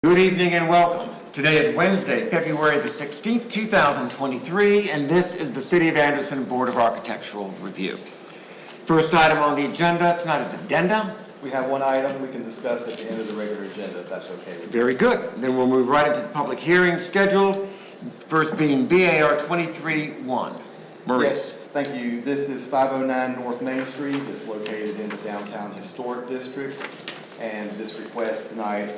Good evening and welcome. Today is Wednesday, February the 16th, 2023, and this is the City of Anderson Board of Architectural Review. First item on the agenda tonight is addenda. We have one item we can discuss at the end of the regular agenda, if that's okay with you. Very good. Then we'll move right into the public hearing scheduled. First being BAR 23-1. Maurice. Yes, thank you. This is 509 North Main Street. It's located in the Downtown Historic District. And this request tonight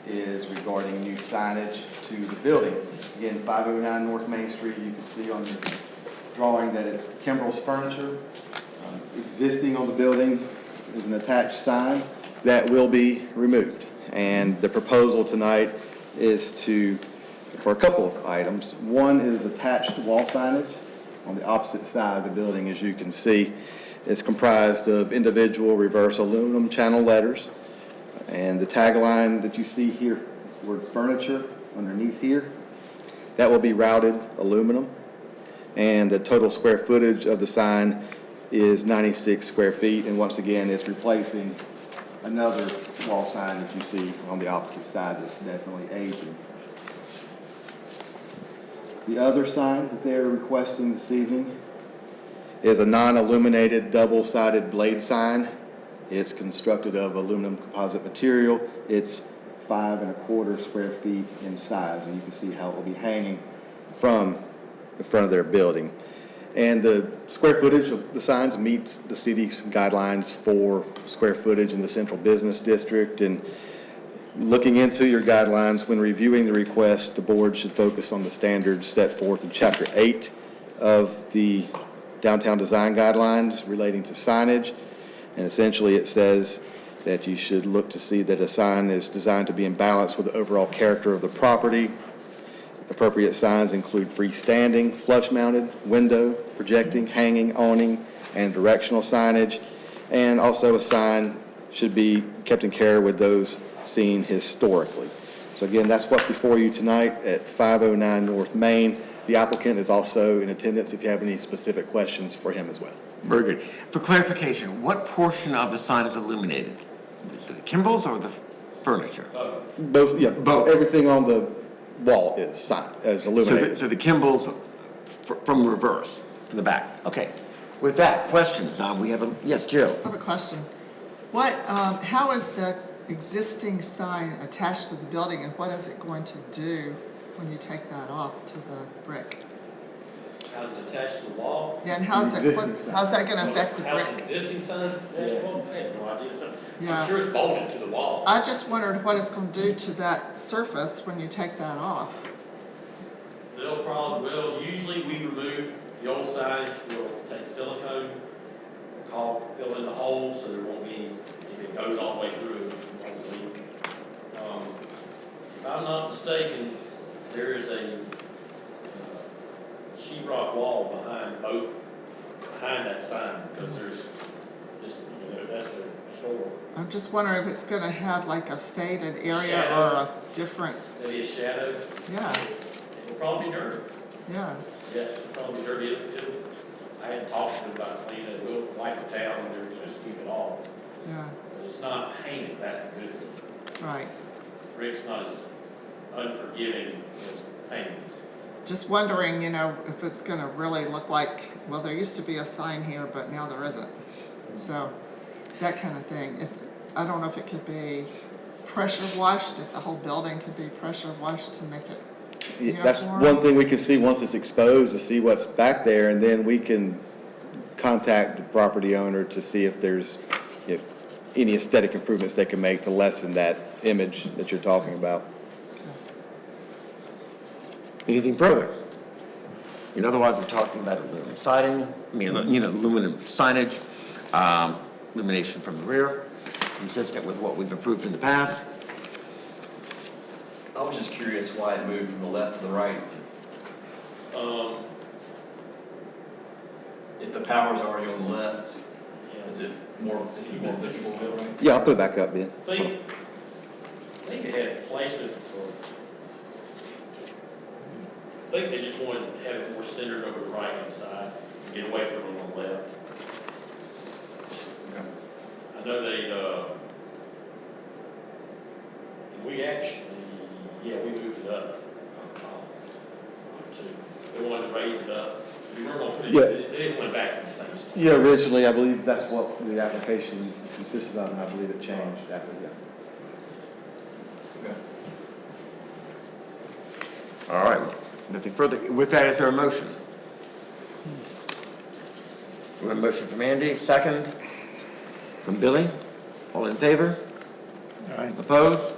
is regarding new signage to the building. Again, 509 North Main Street, you can see on the drawing that it's Kimbrell's Furniture. Existing on the building is an attached sign that will be removed. And the proposal tonight is for a couple of items. One is attached wall signage on the opposite side of the building, as you can see. It's comprised of individual reverse aluminum channel letters. And the tagline that you see here, word furniture, underneath here, that will be routed aluminum. And the total square footage of the sign is 96 square feet. And once again, it's replacing another wall sign that you see on the opposite side that's definitely aging. The other sign that they're requesting this evening is a non-illuminated double-sided blade sign. It's constructed of aluminum composite material. It's 5 1/4 square feet in size, and you can see how it will be hanging from the front of their building. And the square footage of the signs meets the city's guidelines for square footage in the central business district. And looking into your guidelines, when reviewing the request, the board should focus on the standards set forth in Chapter 8 of the Downtown Design Guidelines relating to signage. And essentially it says that you should look to see that a sign is designed to be in balance with the overall character of the property. Appropriate signs include freestanding, flush-mounted, window, projecting, hanging, awning, and directional signage. And also a sign should be kept in care with those seen historically. So again, that's what's before you tonight at 509 North Main. The applicant is also in attendance if you have any specific questions for him as well. Very good. For clarification, what portion of the sign is illuminated? Is it the Kimbrells or the furniture? Both, yeah. Both. Everything on the wall is illuminated. So the Kimbrells from reverse, from the back. Okay. With that, questions? We have yes, Jill. I have a question. How is the existing sign attached to the building, and what is it going to do when you take that off to the brick? How's it attached to the wall? Yeah, and how's that going to affect the How's the brick? existing sign attached to the wall? I have no idea. Yeah. I'm sure it's bolted to the wall. I just wondered what it's going to do to that surface when you take that off. Usually we remove the old signage, we'll take silicone, fill in the holes so there won't be, if it goes all the way through, it won't leak. If I'm not mistaken, there is a sheetrock wall behind that sign, because there's just, that's the shore. I'm just wondering if it's going to have like a faded area Shadow. or a different. Maybe a shadow. Yeah, It'll probably be dirty. yeah. Yes, it'll probably be dirty. I hadn't talked to them about cleaning it. We'll wipe it down and just keep it off. Yeah, But it's not painted, that's the good thing. right. Brick's not as unforgiving as paint is. Just wondering, if it's going to really look like, well, there used to be a sign here, but now there isn't. So, that kind of thing. I don't know if it could be pressure washed, if the whole building could be pressure washed to make it That's uniform. one thing we can see once it's exposed, to see what's back there, and then we can contact the property owner to see if there's any aesthetic improvements they can make to lessen that image that you're talking about. Anything further? Otherwise, we're talking about aluminum siding, aluminum signage, illumination from the rear, consistent with what we've approved in the past. I was just curious why it moved from the left to the right. If the power's already on the left, is it more visible, right? Yeah, I'll put it back up, Ben. I think they had placement for, I think they just wanted to have it more centered over the right-hand side, get away from it on the left. Okay. I know we actually We were gonna put it, Yeah. it went back to the same spot. Yeah, originally, I believe that's what the application consisted of, and I believe it changed after, yeah. Okay. All right, nothing further. With that, is there a motion? We have a motion from Andy, second from Billy. All in favor? Aye. Opposed?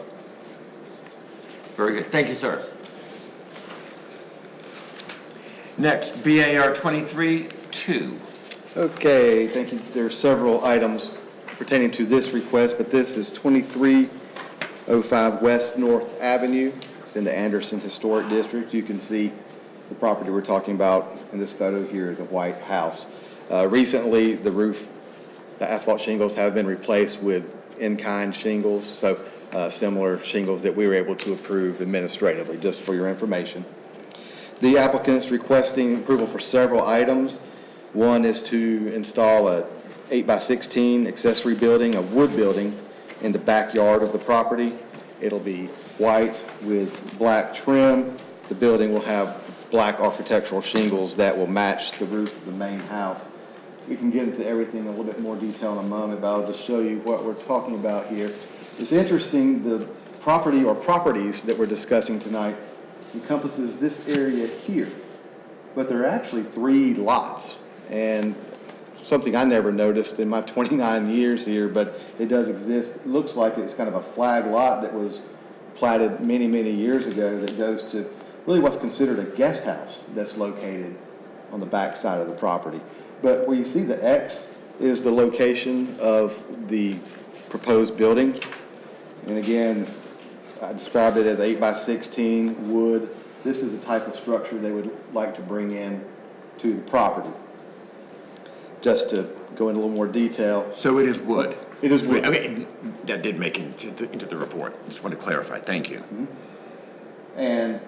Very good. Thank you, sir. Next, BAR 23-2. Okay, thank you. There are several items pertaining to this request, but this is 2305 West North Avenue. It's in the Anderson Historic District. You can see the property we're talking about in this photo here, the White House. Recently, the roof, the asphalt shingles have been replaced with in-kind shingles, so similar shingles that we were able to approve administratively, just for your information. The applicant is requesting approval for several items. One is to install a 8x16 accessory building, a wood building, in the backyard of the property. It'll be white with black trim. The building will have black architectural shingles that will match the roof of the main house. We can get into everything in a little bit more detail in a moment, but I'll just show you what we're talking about here. It's interesting, the property or properties that we're discussing tonight encompasses this area here, but there are actually 3 lots. And something I never noticed in my 29 years here, but it does exist. It looks like it's kind of a flag lot that was platted many, many years ago that goes to really what's considered a guest house that's located on the back side of the property. But where you see the X is the location of the proposed building. And again, I described it as 8x16 wood. This is the type of structure they would like to bring in to the property. Just to go into a little more detail. So it is wood? It is wood. Okay, that did make it into the report. Just want to clarify. Thank you. And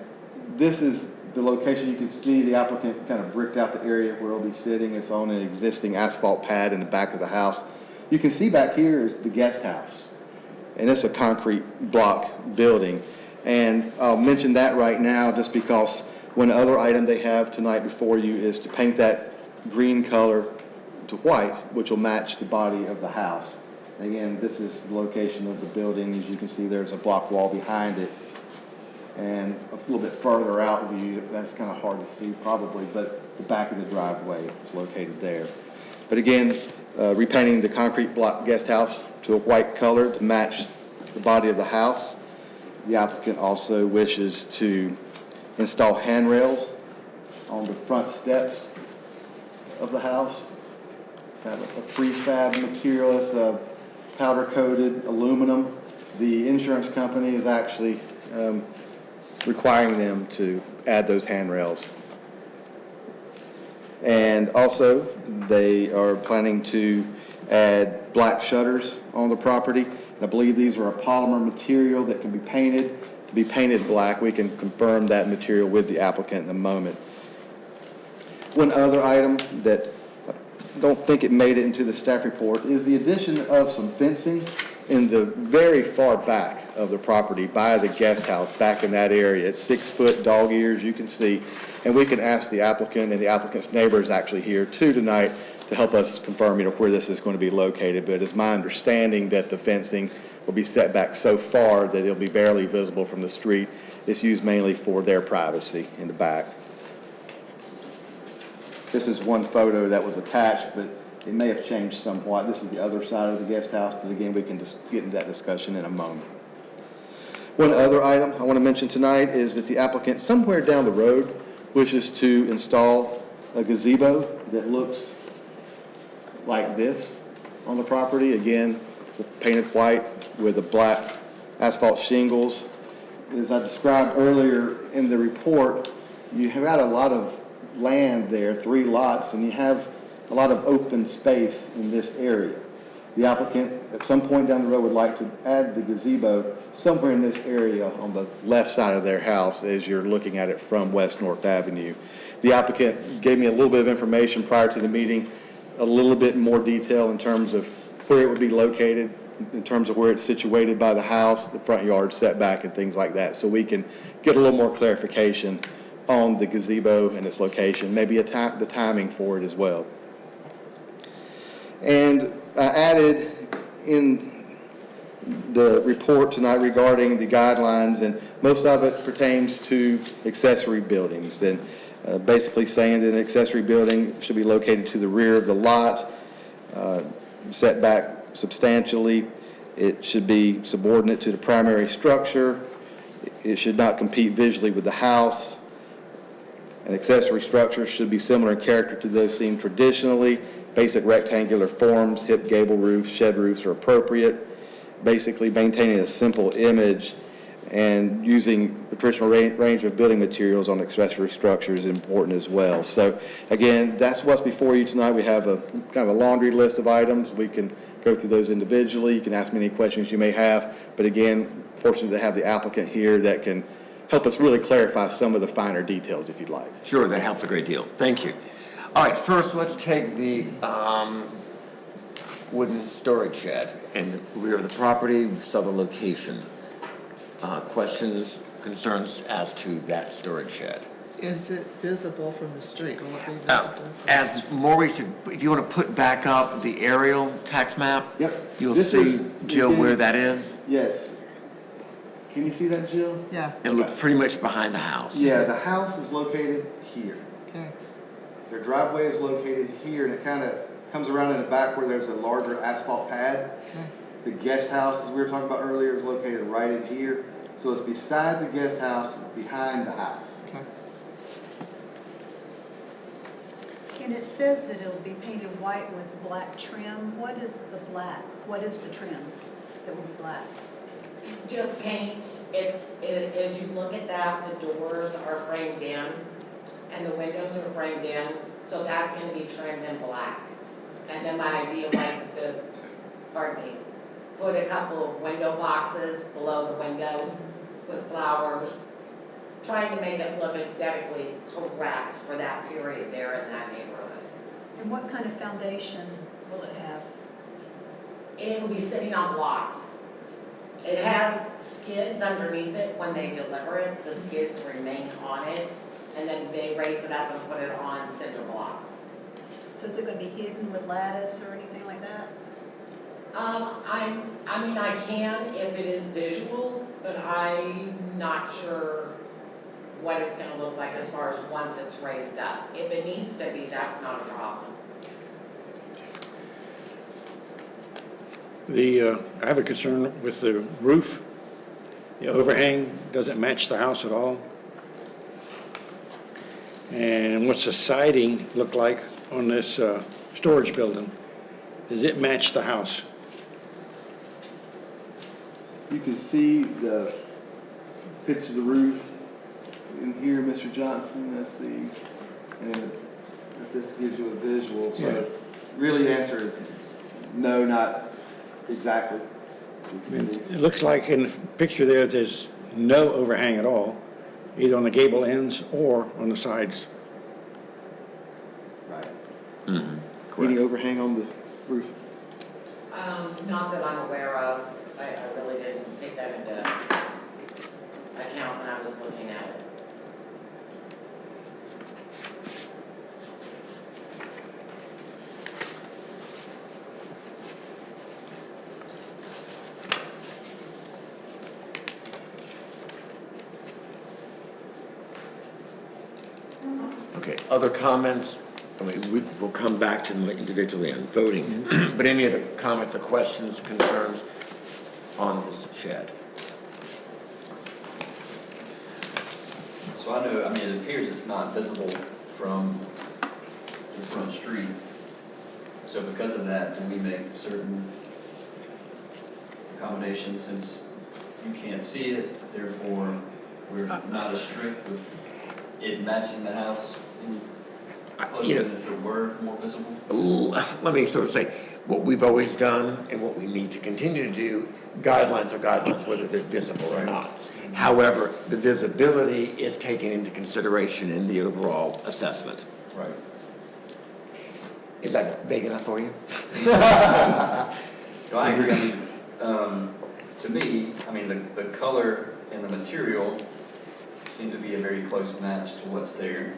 this is the location. You can see the applicant kind of bricked out the area where it'll be sitting. It's on an existing asphalt pad in the back of the house. You can see back here is the guest house. And it's a concrete block building. And I'll mention that right now just because one other item they have tonight before you is to paint that green color to white, which will match the body of the house. Again, this is the location of the building. As you can see, there's a block wall behind it. And a little bit further out view, that's kind of hard to see probably, but the back of the driveway is located there. But again, repainting the concrete block guest house to a white color to match the body of the house. The applicant also wishes to install handrails on the front steps of the house. Have a prefab material. It's a powder-coated aluminum. The insurance company is actually requiring them to add those handrails. And also, they are planning to add black shutters on the property. And I believe these are a polymer material that can be painted. To be painted black, we can confirm that material with the applicant in a moment. One other item that I don't think it made it into the staff report is the addition of some fencing in the very far back of the property by the guest house, back in that area. It's 6-foot dog ears, you can see. And we can ask the applicant, and the applicant's neighbor is actually here too tonight to help us confirm, where this is going to be located. But it's my understanding that the fencing will be set back so far that it'll be barely visible from the street. It's used mainly for their privacy in the back. This is one photo that was attached, but it may have changed somewhat. This is the other side of the guest house, but again, we can just get into that discussion in a moment. One other item I want to mention tonight is that the applicant, somewhere down the road, wishes to install a gazebo that looks like this on the property. Again, painted white with the black asphalt shingles. As I described earlier in the report, you have got a lot of land there, 3 lots, and you have a lot of open space in this area. The applicant, at some point down the road, would like to add the gazebo somewhere in this area on the left side of their house as you're looking at it from West North Avenue. The applicant gave me a little bit of information prior to the meeting, a little bit more detail in terms of where it would be located, in terms of where it's situated by the house, the front yard setback, and things like that, so we can get a little more clarification on the gazebo and its location, maybe the timing for it as well. And I added in the report tonight regarding the guidelines, and most of it pertains to accessory buildings, and basically saying that an accessory building should be located to the rear of the lot, set back substantially. It should be subordinate to the primary structure. It should not compete visually with the house. An accessory structure should be similar in character to those seen traditionally. Basic rectangular forms, hip gable roofs, shed roofs are appropriate. Basically maintaining a simple image and using the traditional range of building materials on accessory structures is important as well. So again, that's what's before you tonight. We have a kind of a laundry list of items. We can go through those individually. You can ask me any questions you may have. But again, fortunate to have the applicant here that can help us really clarify some of the finer details if you'd like. Sure, that helps a great deal. Thank you. All right, first, let's take the wooden storage shed in the rear of the property, southern location. Questions, concerns as to that storage shed? Is it visible from the street? Will it be visible? As Maurice, if you want to put back up the aerial tax map, Yep. you'll This see, is- Jill, where that is. Yes. Can you see that, Jill? Yeah, It looks pretty much behind the house. Yeah, the house is located here. okay. Their driveway is located here, and it kind of comes around in the back where there's a larger asphalt pad. The guest house, as we were talking about earlier, is located right in here. So it's beside the guest house, behind the house. Okay. And it says that it'll be painted white with black trim. What is the black? What is the trim that will be black? Just paint, as you look at that, the doors are framed in and the windows are framed in, so that's gonna be trimmed in black. And then my idea was to, pardon me, put a couple of window boxes below the windows with flowers, trying to make it look aesthetically correct for that period there in that neighborhood. And what kind of foundation will it have? It'll be sitting on blocks. It has skids underneath it when they deliver it, the skids remain on it, and then they raise it up and put it on cinder blocks. So is it going to be hidden with lattice or anything like that? I can if it is visual, but I'm not sure what it's gonna look like as far as once it's raised up. If it needs to be, that's not a problem. I have a concern with the roof. The overhang doesn't match the house at all. And what's the siding look like on this storage building? Does it match the house? You can see the pitch of the roof in here, Mr. Johnson, that's the, and then this gives you a visual. Yeah. So really the answer is no, not exactly. It looks like in the picture there, there's no overhang at all, either on the gable ends or on the sides. Right. Mm-hmm. Any overhang on the roof? Not that I'm aware of. I really didn't take that into account when I was looking at it. Okay, other comments? I mean, we'll come back to them individually on voting, but any other comments or questions, concerns on this shed? So I know, it appears it's not visible from the front street. So because of that, do we make certain accommodations since you can't see it, therefore we're not as strict with it matching the house closer You know, than if it were more visible? let me sort of say, what we've always done and what we need to continue to do, guidelines are guidelines, whether they're visible or not. However, the visibility is taken into consideration in the overall assessment. Right. Is that big enough for you? No, I agree. To me, the color and the material seem to be a very close match to what's there.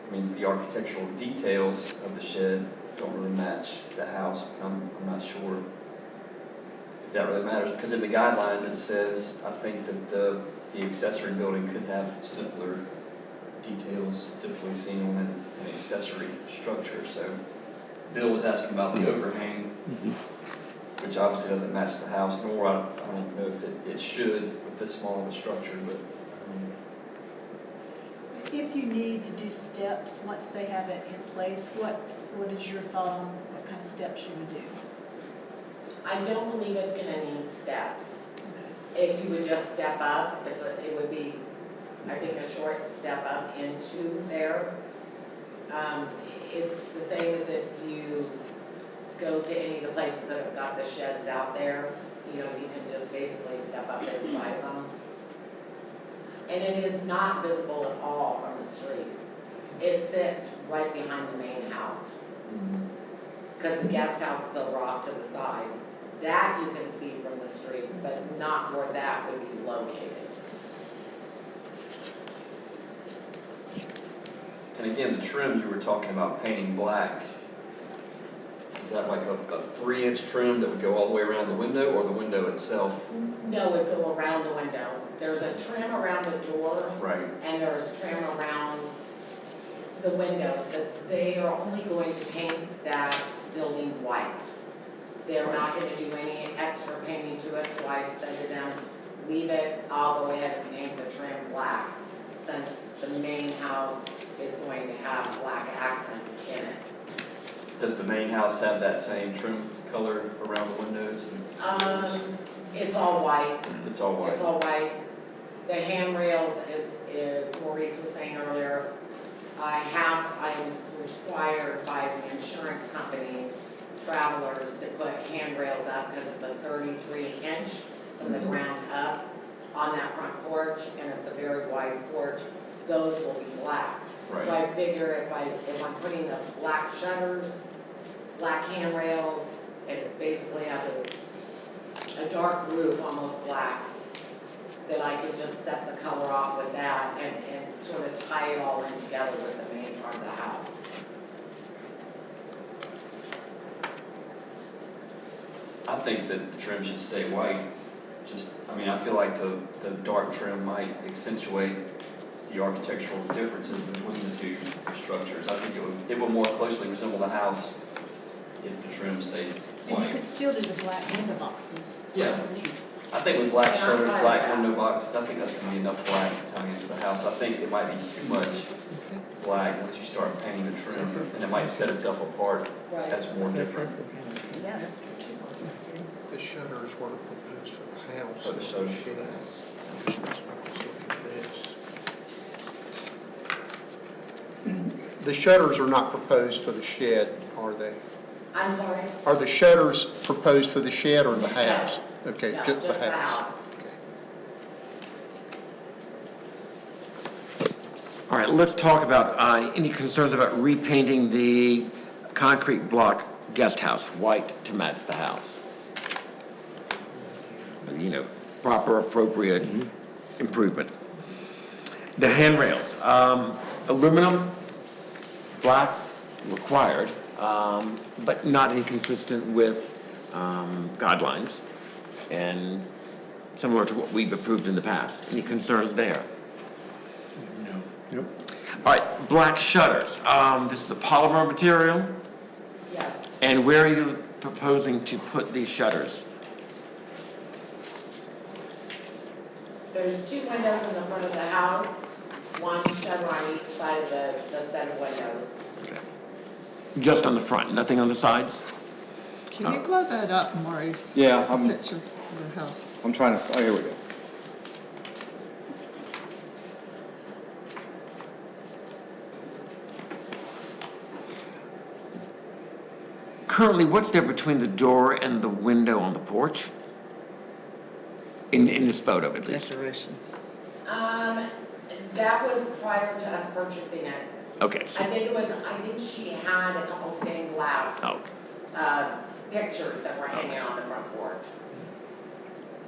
I mean, the architectural details of the shed don't really match the house. I'm not sure if that really matters, because in the guidelines, it says, I think that the accessory building could have simpler details typically seen on an accessory structure. So Bill was asking about the overhang, which obviously doesn't match the house, nor I don't know if it should with this small of a structure, but If you need to do steps, once they have it in place, what is your thought on what kind of steps you would do? I don't believe it's gonna need steps. If you would just step up, it would be, I think, a short step up into there. It's the same as if you go to any of the places that have got the sheds out there, you know, you can just basically step up inside of them. And it is not visible at all from the street. It sits right behind the main house, because the guest house is over off to the side. That you can see from the street, but not where that would be located. and again, the trim you were talking about painting black, is that like a 3-inch trim that would go all the way around the window, or the window itself? No, it would go around the window. There's a trim around the door, Right. and there's trim around the windows, but they are only going to paint that building white. They're not gonna do any extra painting to it, so I said to them, leave it, I'll go ahead and paint the trim black, since the main house is going to have black accents in it. Does the main house have that same trim color around the windows? It's all white. It's all white. It's all white. The handrails is Maurice was saying earlier, I'm required by the insurance company, Travelers, to put handrails up because it's a 33-inch from the ground up on that front porch, and it's a very wide porch. Those will be black. Right. So I figure if I'm putting the black shutters, black handrails, and it basically has a dark roof, almost black, that I could just set the color off with that and sort of tie it all in together with the main part of the house. I think that the trim should stay white. I mean, I feel like the dark trim might accentuate the architectural differences between the two structures. I think it would more closely resemble the house if the trim stayed And you white. could still do the black window boxes. Yeah. I think with black shutters, black window boxes, I think that's gonna be enough black to tie into the house. I think it might be too much black once you start painting the trim, and it might set itself apart. Right. That's more different. Yeah, that's true too. The shutters were proposed for the house. For the shutters for the house. That's why I was looking at this. The shutters are not proposed for the shed, are they? I'm sorry? Are the shutters proposed for the shed or the house? Okay, No, just the house. All right, let's talk about any concerns about repainting the concrete block guest house white to match the house. You know, proper, appropriate improvement. The handrails, aluminum, black, required, but not inconsistent with guidelines and similar to what we've approved in the past. Any concerns there? No. Nope. All right, black shutters. This is a polymer material, Yes. and where are you proposing to put these shutters? There's 2 windows in the front of the house, 1 shutter on each side of the set of windows. Just on the front, nothing on the sides? Can you blow that up, Maurice? Yeah, Picture of the house. I'm trying to, oh, here we go. Currently, what's there between the door and the window on the porch? In this photo, at least. Decorations. That was prior to us purchasing it. Okay, so, I think she had a couple stained glass, okay. pictures that were hanging on the front porch.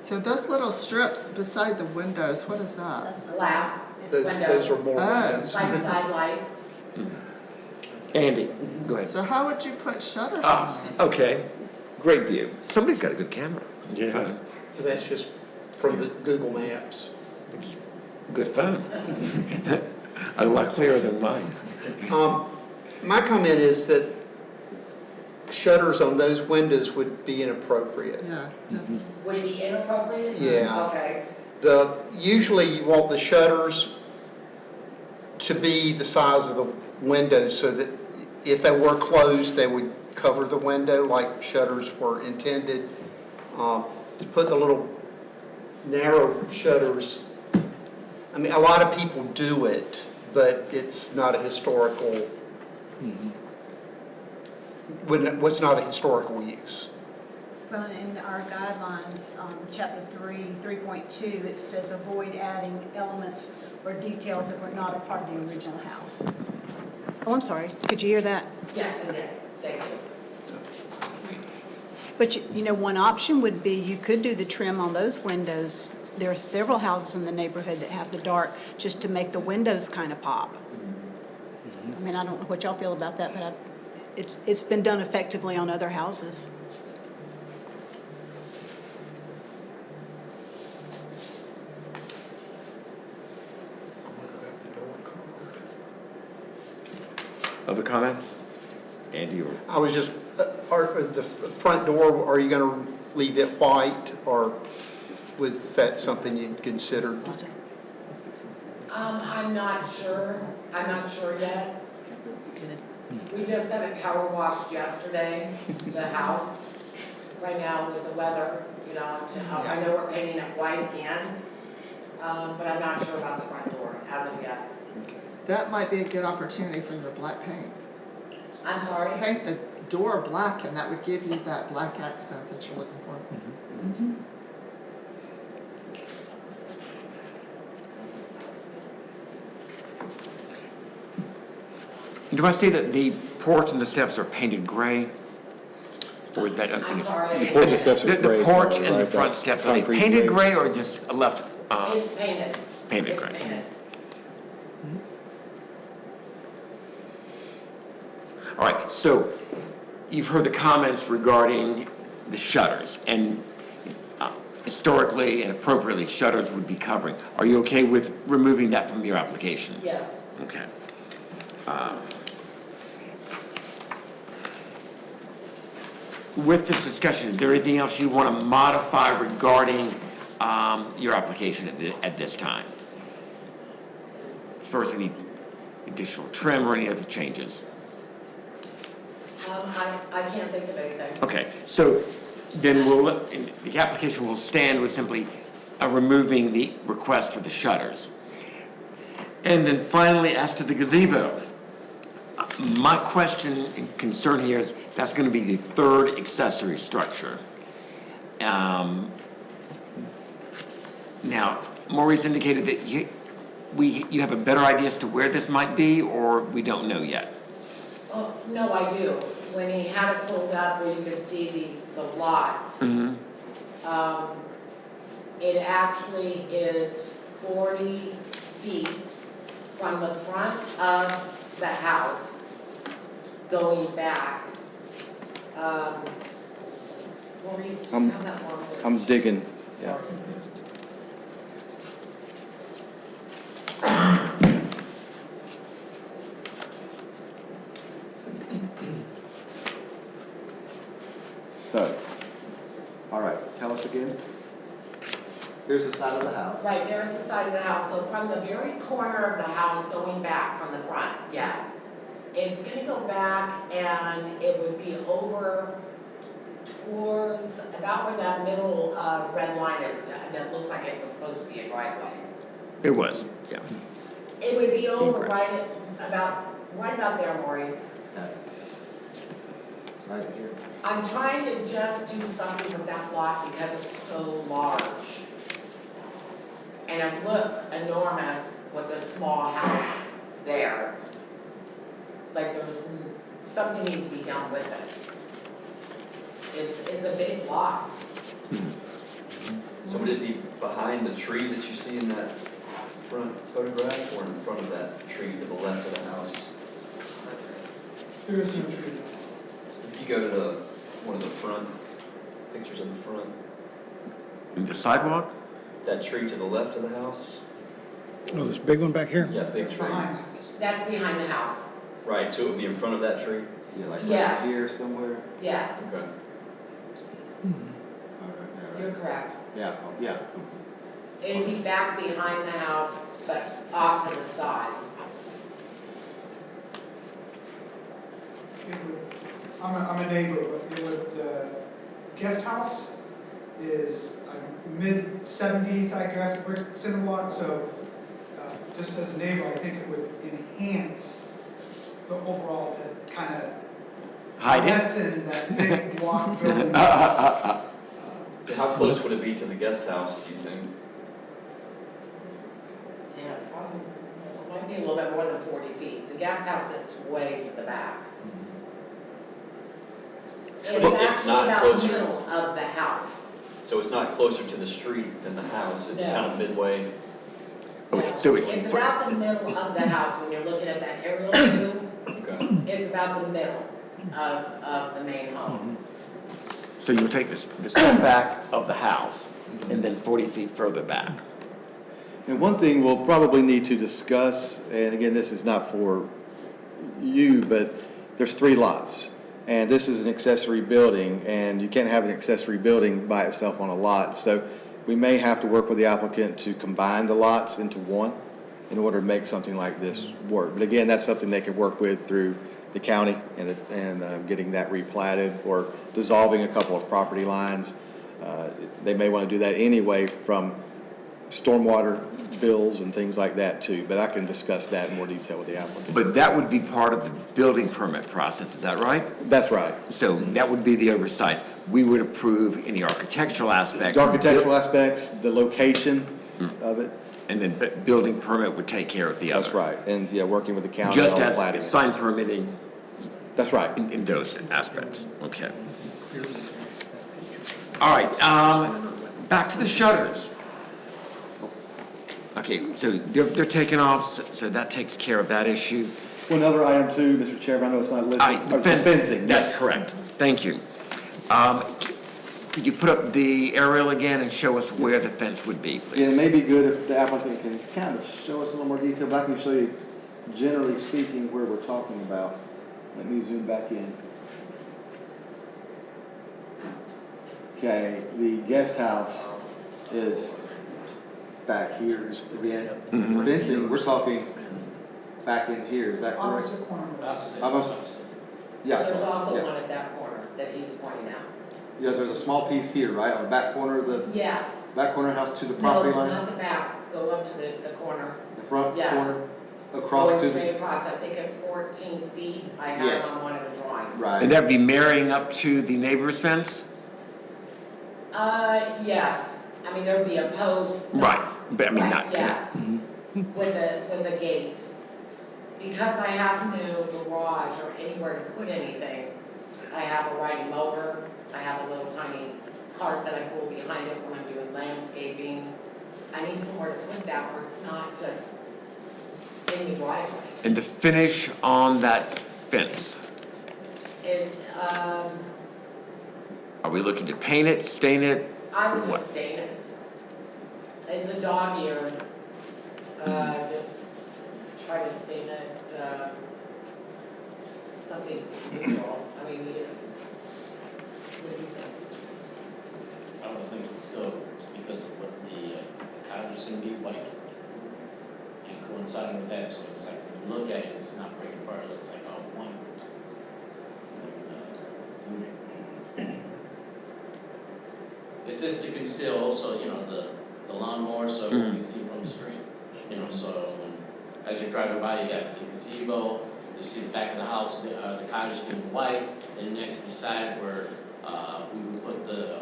So those little strips beside the windows, what is that? That's the Glass, It's Those windows, are more Oh. windows. like side lights. Andy, go ahead. So how would you put shutters on Ah, there? okay, great view. Somebody's got a good camera. Yeah. Phone. That's just from the Google Maps. Good phone. A lot clearer than mine. My comment is that shutters on those windows would be inappropriate. Yeah, that's, Would be inappropriate? Yeah. Okay. Usually you want the shutters to be the size of the windows so that if they were closed, they would cover the window like shutters were intended. To put the little narrow shutters, I mean, a lot of people do it, but it's not a historical, what's not a historical use. Well, in our guidelines, chapter 3.2, it says avoid adding elements or details that were not a part of the original house. Oh, I'm sorry, could you hear that? Yes, I did. Thank you. But you know, one option would be you could do the trim on those windows. There are several houses in the neighborhood that have the dark just to make the windows kind of pop. I mean, I don't know what y'all feel about that, but it's been done effectively on other houses. Other comments? Andy or? I was just, the front door, are you going to leave it white, or was that something you'd considered? Also, I'm not sure. I'm not sure yet. good. We just got it power washed yesterday, the house. Right now with the weather, you know, I know we're painting it white again, but I'm not sure about the front door as of yet. that might be a good opportunity for your black paint. I'm sorry? Paint the door black and that would give you that black accent that you're looking for. Do I see that the porch and the steps are painted gray? Or is that I'm unfinished? sorry. Porch and steps are The gray, porch and the right, front that steps, are they concrete painted gray. gray or just left? It's painted. Painted It's gray. painted. All right, so you've heard the comments regarding the shutters, and historically and appropriately, shutters would be covering. Are you okay with removing that from your application? Yes. Okay. With this discussion, is there anything else you want to modify regarding your application at this time? As far as any additional trim or any other changes? I can't think of anything. Okay, so then the application will stand with simply removing the request for the shutters. And then finally, as to the gazebo, my question and concern here is that's going to be the third accessory structure. Now, Maurice indicated that you have a better idea as to where this might be, or we don't know yet? Oh, no, I do. When he had it pulled up where you could see the lots, it actually is 40 feet from the front of the house going back. Maurice, do you have that one? I'm digging, yeah. So, all right, tell us again. Here's the side of the house. Right, there's the side of the house, so from the very corner of the house going back from the front, yes. It's gonna go back and it would be over towards about where that middle red line is, that looks like it was supposed to be a driveway. It was, yeah. It would be over Ingress. right about there, Maurice. Right here. I'm trying to just do something with that lot because it's so large. And it looks enormous with a small house there. Like something needs to be done with it. It's a big lot. So would it be behind the tree that you see in that front photograph, or in front of that tree to the left of the house? There is no tree. If you go to one of the front, pictures of the front, The sidewalk? that tree to the left of the house? Oh, this big one back here? Yeah, big It's tree. behind the house. That's behind the house, Right, so it would be in front of that tree? Yeah, like Yes. right here somewhere. yes, Okay. you're correct. Yeah, yeah. It'd be back behind the house, but off to the side. It would, I'm a neighbor, but it would, guest house is mid-70s, I guess, brick cinder block, so just as a neighbor, I think it would enhance the overall to kind of Hide it? lessen that big block building. How close would it be to the guest house, do you think? Yeah, it's probably, it might be a little bit more than 40 feet. The guest house sits way to the back. But it's It's not actually about the closer. middle of the house. So it's not closer to the street than the house, it's No. kind of midway? Okay, No, so it's about the middle of the house when you're looking at that aerial view. Okay. It's about the middle of the main home. So you'll take the setback of the house and then 40 feet further back. And one thing we'll probably need to discuss, and again, this is not for you, but there's 3 lots. And this is an accessory building, and you can't have an accessory building by itself on a lot. So we may have to work with the applicant to combine the lots into one in order to make something like this work. But again, that's something they could work with through the county and getting that replatted or dissolving a couple of property lines. They may want to do that anyway from stormwater bills and things like that too, but I can discuss that in more detail with the applicant. But that would be part of the building permit process, is that right? That's right. So that would be the oversight. We would approve any architectural aspects. The architectural aspects, the location of it, And then building permit would take care of the other. that's right. And, yeah, working with the county Just on as plating. sign permitting That's right. in those aspects, okay. All right, back to the shutters. Okay, so they're taken off, so that takes care of that issue. One other item too, Mr. Chairman, I know it's not listed. All right, the Oh, fencing, that's yes. correct, thank you. Could you put up the aerial again and show us where the fence would be, Yeah, it please? may be good if the applicant can kind of show us a little more detail, but I can show you, generally speaking, where we're talking about. Let me zoom back in. Okay, the guest house is back here, is fencing, we're talking back in here, is that correct? Opposite corner. Almost, yeah. There's also yeah. one at that corner that he's pointing out. Yeah, there's a small piece here, right, on the back corner of the, Yes. back corner house to the No, property line? not the back, go up to the corner. The front Yes. corner, across Going to straight the, across, I think it's 14 feet, I have Yes. it on one of the drawings. right. And that'd be marrying up to the neighbor's fence? Yes, I mean, there'd be a post. Right, but I mean, Right, not. yes, with a gate. Because I have no garage or anywhere to put anything, I have a riding mower, I have a little tiny cart that I pull behind it when I'm doing landscaping. I need somewhere to put that where it's not just in the driveway. And the finish on that fence, It, are we looking to paint it, stain it? I would What? just stain it. It's a dog ear, just try to stain it, something neutral, I mean, what do you think? I was thinking still, because of what the cottage is gonna be white. And coinciding with that, so it's like, when you look at it, it's not breaking apart, it looks like all one. It's just to conceal also, you know, the lawnmower, so you see from the street. You know, so as you're driving by, you got the gazebo, you see the back of the house, the cottage being white, and next to the side where we would put the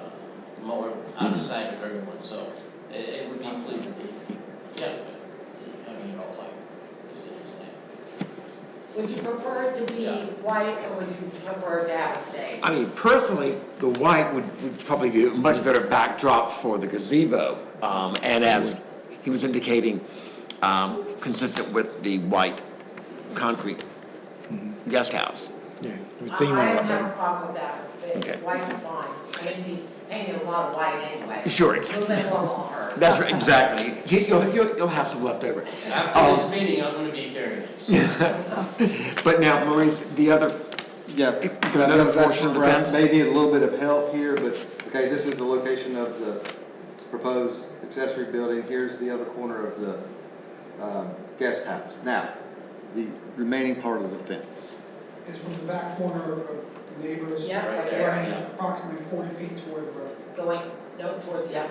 mower out of sight of everyone, so it would be pleasing to you. Yeah, but having it all white, you see what I'm saying? Would you prefer it to be white or would you prefer to have a stain? I mean, personally, the white would probably be a much better backdrop for the gazebo. And as he was indicating, consistent with the white concrete guest house. Yeah, the I theme on don't it have a better. problem with that. Okay. White is fine. I'm gonna be painting a lot of white anyway. Sure, A little bit more longer. That's right, exactly. You'll have some left over. After this meeting, I'm gonna be carrying these. But now, Maurice, the other, Yeah. is there another That's portion of the correct. fence? May need a little bit of help here, but, okay, this is the location of the proposed accessory building. Here's the other corner of the guest house. Now, the remaining part of the fence. Is from the back corner of the neighbors. Yeah, Right right there. there. Running approximately 40 feet toward the road. Going, no, towards, yeah.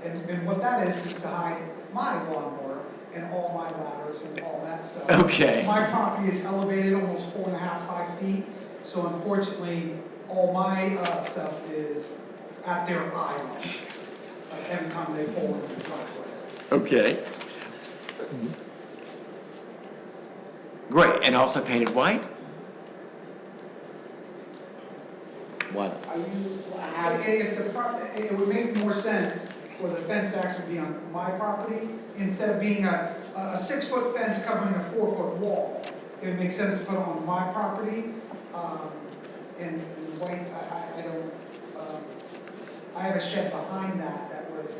And what that is to hide my lawnmower and all my ladders and all that stuff. Okay. My property is elevated almost 4.5, 5 feet, so unfortunately, all my stuff is at their eye level. Like every time they pull into the driveway. Okay. Great, and also painted white? Why? Are you, if it would make more sense for the fence to actually be on my property, instead of being a 6-foot fence covering a 4-foot wall. It would make sense to put it on my property, and white, I don't, I have a shed behind that would,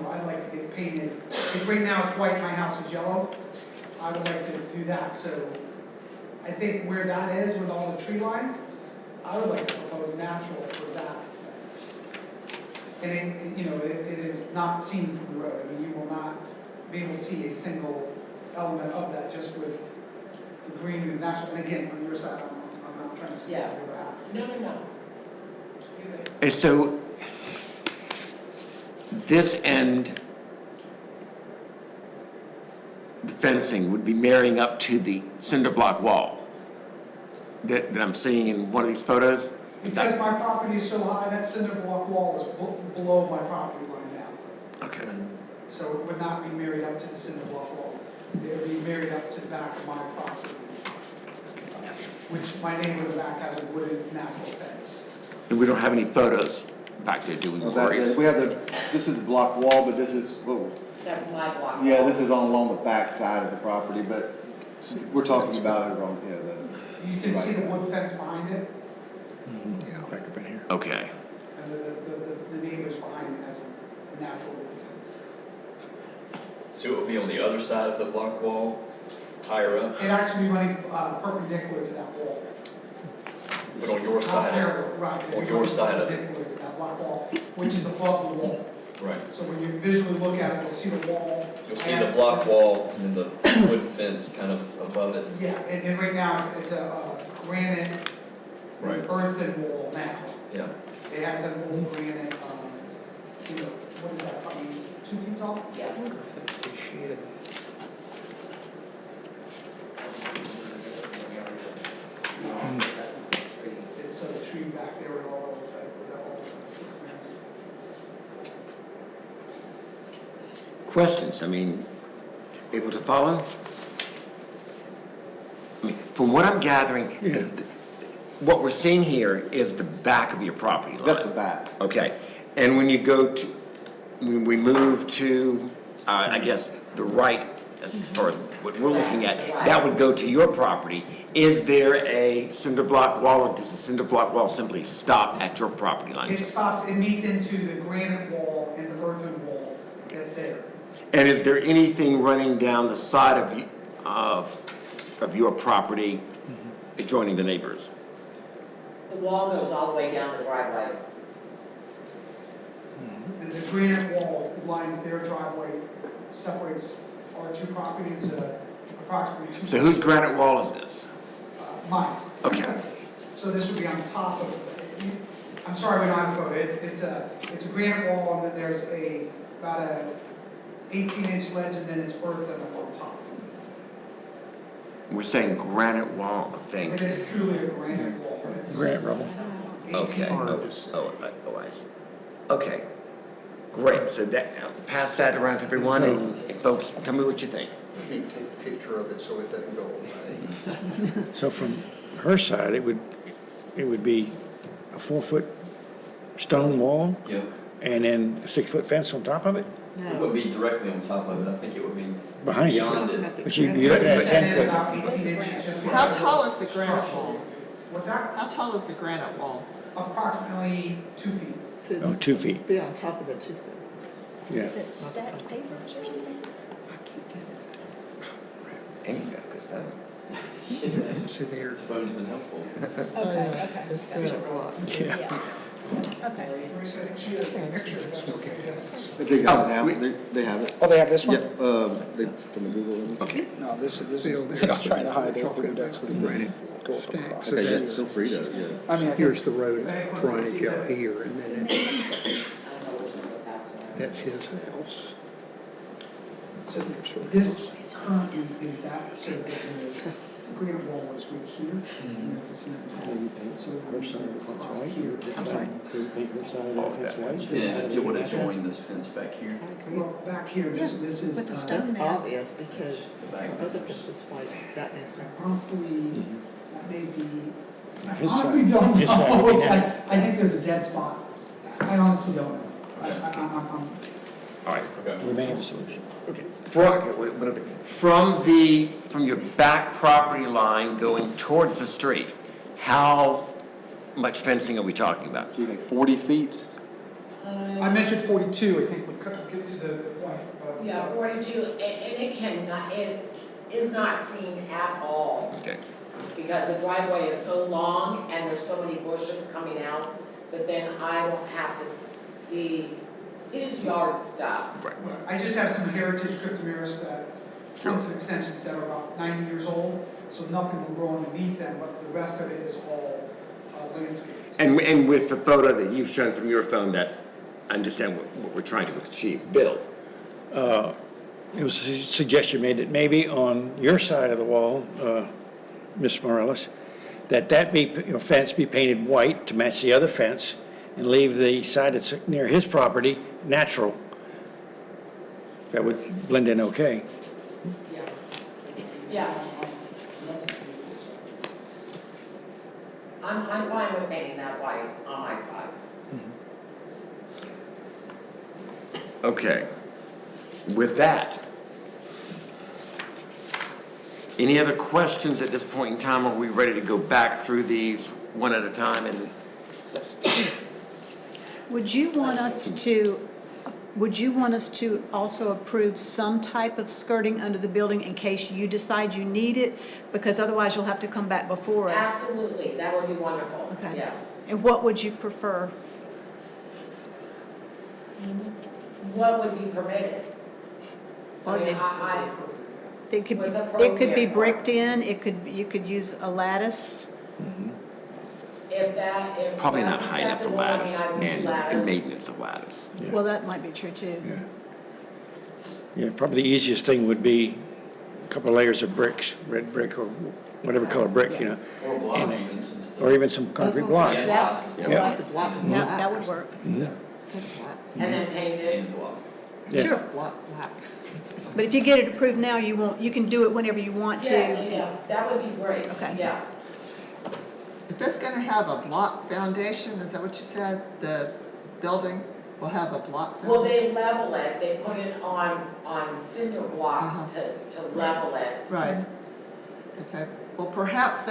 I'd like to get painted. It's right now, it's white, my house is yellow. I would like to do that, so I think where that is with all the tree lines, I would like to propose natural for that fence. And it is not seen from the road. I mean, you will not be able to see a single element of that just with the green and natural. And again, on your side, I'm not trying to speak on your behalf. No. You're good. And so, this end, the fencing would be marrying up to the cinder block wall that I'm seeing in one of these photos? Because my property is so high, that cinder block wall is below my property line now. Okay. So it would not be married up to the cinder block wall. It would be married up to the back of my property, which my neighbor in the back has a wooden natural fence. And we don't have any photos back there, do we, Maurice? We have this is the block wall, but this is, whoa. That's my block. Yeah, this is along the back side of the property, but we're talking about it on, You can see the wood fence behind it, Yeah, back up in here. Okay. and the neighbors behind it has a natural wood fence. So it would be on the other side of the block wall, higher up, It actually be running perpendicular to that wall. but on your Not side. parallel, right. On your side of it. Perpendicular to that block wall, which is above the wall. Right. So when you visually look at it, you'll see the wall. You'll see the block wall and then the wooden fence kind of above it. Yeah, and right now, it's a granite, Right. earthen wall now. Yeah. It has an old granite, what is that, probably 2 feet tall? Yeah. It's a tree back there with all, it's like, that all. Questions? I mean, able to follow? I mean, from what I'm gathering, what we're seeing here is the back of your property line. that's the back. Okay, and when you go to, when we move to, I guess, the right, as far as what we're looking at, that would go to your property. Is there a cinder block wall, or does the cinder block wall simply stop at your property line? It stops, it meets into the granite wall and the earthen wall that's there. And is there anything running down the side of your property adjoining the neighbors? The wall goes all the way down the driveway. And the granite wall lines their driveway, separates our two properties, approximately 2. So whose granite wall is this? Mine. Okay. So this would be on top of, I'm sorry we don't have a photo, it's a granite wall, and then there's about a 18-inch ledge, and then it's earth on top. We're saying granite wall, I think. It is truly a granite wall. It's Granite rubble. 18 Okay, inches. I see. Okay, great, so that, pass that around to everyone, and folks, tell me what you think. Can't take a picture of it so it doesn't go away. So from her side, it would be a 4-foot stone wall Yeah, and then a 6-foot fence on top of it? it would be directly on top of it, I think it would be Behind it. beyond it. But you're looking at a And then 10-foot. about 18 inches just How behind tall is the the granite structure. wall? What's that? How tall is the granite wall? Approximately 2 feet. Oh, 2 feet, Be on top of the 2 feet. yeah. Is it stacked papers or something? And you got a good phone. This phone's been helpful. Okay, It's granite blocks. Yeah. Okay. Maurice, I think she has a picture, if that's okay. They got it now, we- they have it. Oh, they have this Yeah, they, from the Google image. Okay. No, this is trying to hide it, it would actually go up across. Okay, yeah, feel free to, yeah. I mean, Here's the road Very close to frontage see out that. here, and then it- I don't know which one's the best one. that's his house. So this current is that, so the granite wall was right here, and that's a cement pad. So her side of the fence across white. here. I'm sorry. Can you paint her side of the fence white? Yeah, it would adjoin this fence back here. Well, back here, this is. with the stone there. obvious because The back fence. is white, that is. Honestly, that may be, I His honestly side- don't his side would be know. natural. I think there's a dead spot. I honestly don't know. I'm All right. We may have a solution. From your back property line going towards the street, how much fencing are we talking about? Do you think 40 feet? I mentioned 42, I think, would get to the point of. Yeah, 42, and it cannot, it is not seen at all, Okay. because the driveway is so long and there's so many bushes coming out, but then I don't have to see his yard stuff. I just have some heritage cryptomeris that, trunks and extensions that are about 90 years old, so nothing will grow underneath them, but the rest of it is all landscaped. And with the photo that you've shown from your phone, that I understand what we're trying to achieve. Bill? It was a suggestion made that maybe on your side of the wall, Ms. Morales, that fence be painted white to match the other fence and leave the side that's near his property natural. That would blend in okay. Yeah. Yeah, I'm fine with painting that white on my side. Okay. With that, any other questions at this point in time? Are we ready to go back through these one at a time? And Would you want us to also approve some type of skirting under the building in case you decide you need it? Because otherwise you'll have to come back before us. Absolutely, that would be wonderful, Okay. yes. And what would you prefer? What would be permitted? I Well, mean, if- I, It could, What's it could be appropriate for it? bricked in, you could use a lattice. if probably not that's high enough for acceptable, I mean, lattice I would do and lattice. maintenance of lattice. Well, that might be true too. Yeah, probably the easiest thing would be a couple of layers of bricks, red brick or whatever color brick, you know, Or block And- even, since the. or even some concrete blocks. Yeah. Yeah. like the block. Yeah, that would work. And then paint it. And block. Yeah. Sure. Block, black. But if you get it approved now, you can do it whenever you want to. Yeah, that would be great, Okay. yes. If it's gonna have a block foundation, is that what you said? The building will have a block Well, foundation? they level it, they put it on cinder blocks to level it. Right. Okay, well, perhaps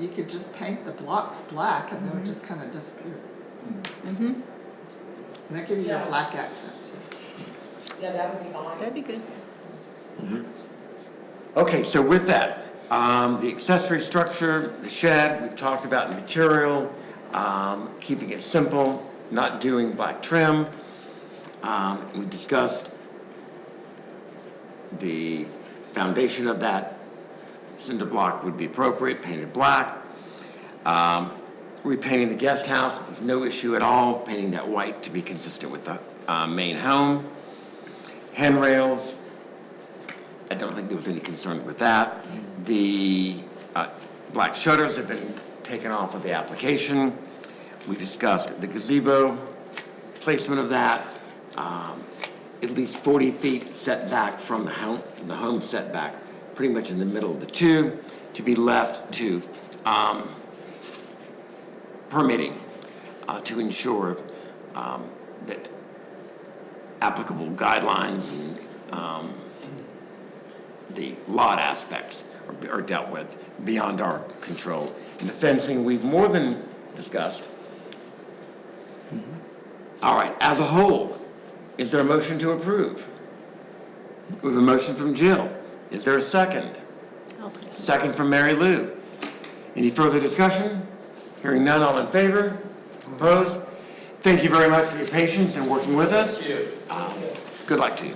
you could just paint the blocks black and they would just kind of disappear. Mm-hmm, And that give you a Yeah. black accent too. Yeah, that would be fine. that'd be good. Okay, so with that, the accessory structure, the shed, we've talked about the material, keeping it simple, not doing black trim. We discussed the foundation of that cinder block would be appropriate, painted black. Repainting the guest house, there's no issue at all, painting that white to be consistent with the main home. Handrails, I don't think there was any concern with that. The black shutters have been taken off of the application. We discussed the gazebo, placement of that. at least 40 feet setback from the home setback, pretty much in the middle of the two, to be left to permitting to ensure that applicable guidelines and the lot aspects are dealt with beyond our control. And the fencing, we've more than discussed. All right, as a whole, is there a motion to approve? We have a motion from Jill. Is there a second? I'll second. Second from Mary Lou. Any further discussion? Hearing none, all in favor? Opposed? Thank you very much for your patience and working with us. Thank you. Good luck to you.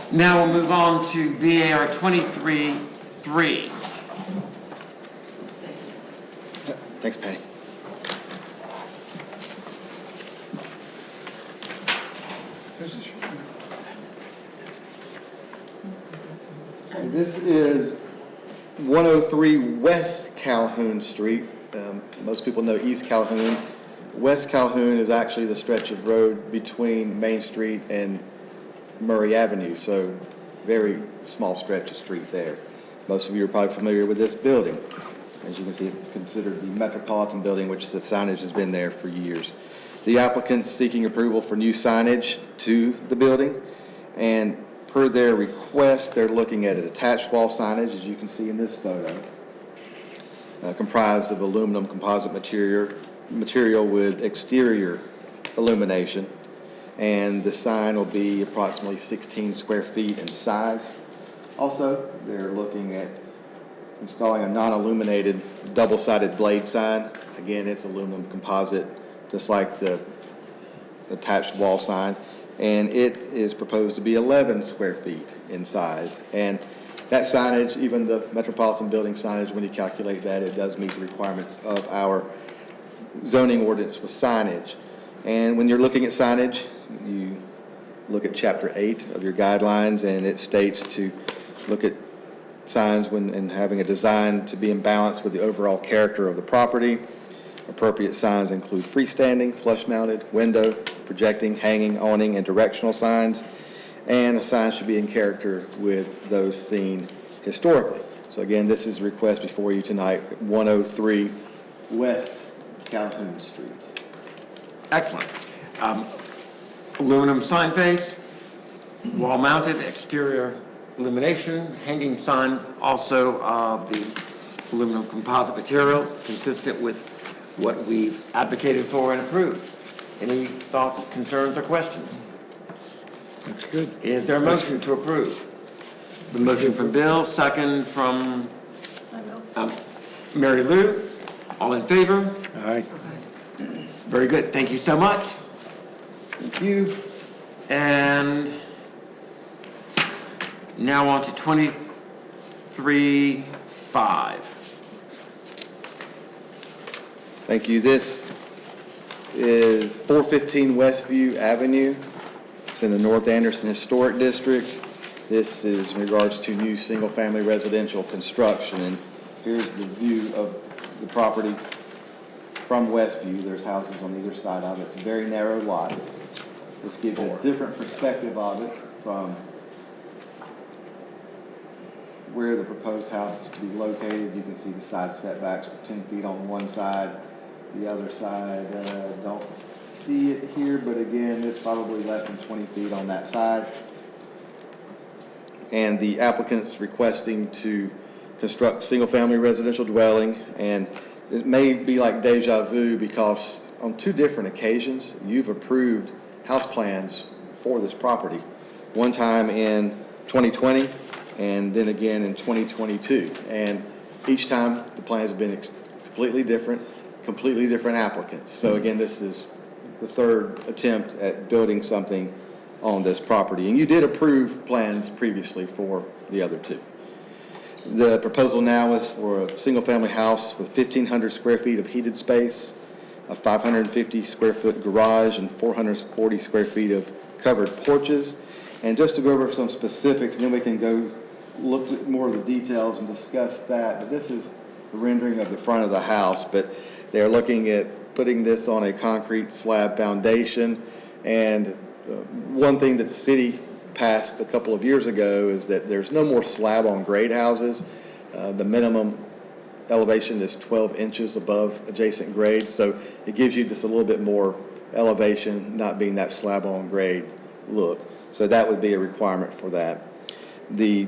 Now we'll move on to BAR 23-3. Thanks, Patty. This is 103 West Calhoun Street. Most people know East Calhoun. West Calhoun is actually the stretch of road between Main Street and Murray Avenue, so very small stretch of street there. Most of you are probably familiar with this building. As you can see, it's considered the Metropolitan Building, which the signage has been there for years. The applicant's seeking approval for new signage to the building, and per their request, they're looking at a detached wall signage, as you can see in this photo, comprised of aluminum composite material with exterior illumination, and the sign will be approximately 16 square feet in size. Also, they're looking at installing a non-illuminated double-sided blade sign. Again, it's aluminum composite, just like the attached wall sign, and it is proposed to be 11 square feet in size. And that signage, even the Metropolitan Building signage, when you calculate that, it does meet the requirements of our zoning ordinance with signage. And when you're looking at signage, you look at Chapter 8 of your guidelines, and it states to look at signs and having a design to be in balance with the overall character of the property. Appropriate signs include freestanding, flush-mounted, window, projecting, hanging, awning, and directional signs. And the sign should be in character with those seen historically. So again, this is a request before you tonight, 103 West Calhoun Street. Excellent. Aluminum sign face, wall-mounted exterior illumination, hanging sign also of the aluminum composite material, consistent with what we've advocated for and approved. Any thoughts, concerns, or questions? Looks good. Is there a motion to approve? The motion from Bill, second from Mary Lou. All in favor? Aye. Very good. Thank you so much. Thank you. And now on to 23-5. Thank you. This is 415 Westview Avenue. It's in the North Anderson Historic District. This is in regards to new single-family residential construction. And here's the view of the property from Westview. There's houses on either side of it. It's a very narrow lot. This gives you a different perspective of it from where the proposed house is to be located. You can see the side setbacks are 10 feet on one side. The other side, don't see it here, but again, it's probably less than 20 feet on that side. And the applicant's requesting to construct single-family residential dwelling, and it may be like deja vu because on two different occasions, you've approved house plans for this property. One time in 2020, and then again in 2022. And each time, the plans have been completely different applicants. So again, this is the third attempt at building something on this property. And you did approve plans previously for the other two. The proposal now is for a single-family house with 1,500 square feet of heated space, a 550 square foot garage, and 440 square feet of covered porches. And just to go over some specifics, and then we can go look at more of the details and discuss that. But this is the rendering of the front of the house, but they're looking at putting this on a concrete slab foundation, And one thing that the city passed a couple of years ago is that there's no more slab on grade houses. The minimum elevation is 12 inches above adjacent grade, so it gives you just a little bit more elevation, not being that slab on grade look. So that would be a requirement for that. The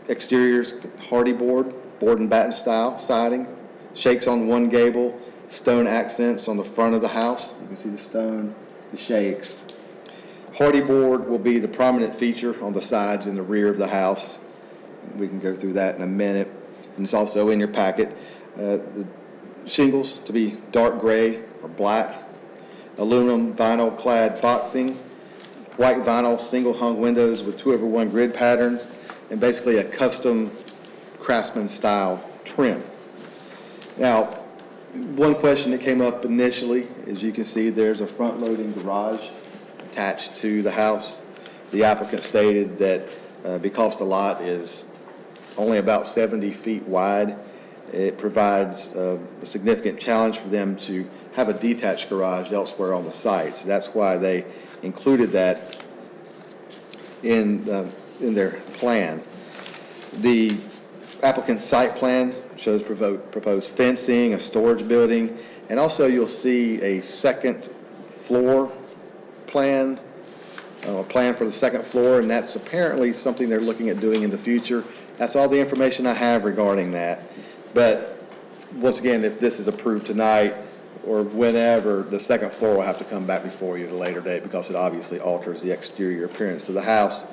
exterior's hardy board and batten style siding, shakes on one gable, stone accents on the front of the house. You can see the stone, the shakes. Hardy board will be the prominent feature on the sides and the rear of the house. We can go through that in a minute. And it's also in your packet. The shingles to be dark gray or black. Aluminum vinyl clad boxing. White vinyl single hung windows with 2/1 grid patterns. And basically a custom craftsman style trim. Now, one question that came up initially, as you can see, there's a front loading garage attached to the house. The applicant stated that because the lot is only about 70 feet wide, it provides a significant challenge for them to have a detached garage elsewhere on the site. So that's why they included that in their plan. The applicant's site plan shows proposed fencing, a storage building, and also you'll see a second floor plan, a plan for the second floor, and that's apparently something they're looking at doing in the future. That's all the information I have regarding that. But once again, if this is approved tonight or whenever, the second floor will have to come back before you at a later date because it obviously alters the exterior appearance of the house.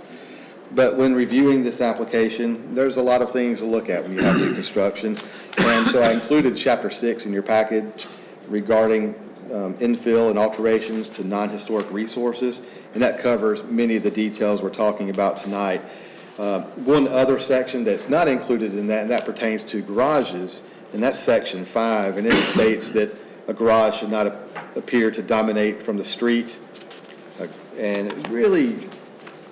But when reviewing this application, there's a lot of things to look at when you have new construction. And so I included Chapter 6 in your package regarding infill and alterations to non-historic resources, and that covers many of the details we're talking about tonight. One other section that's not included in that, and that pertains to garages, and that's Section 5, and it states that a garage should not appear to dominate from the street, and it really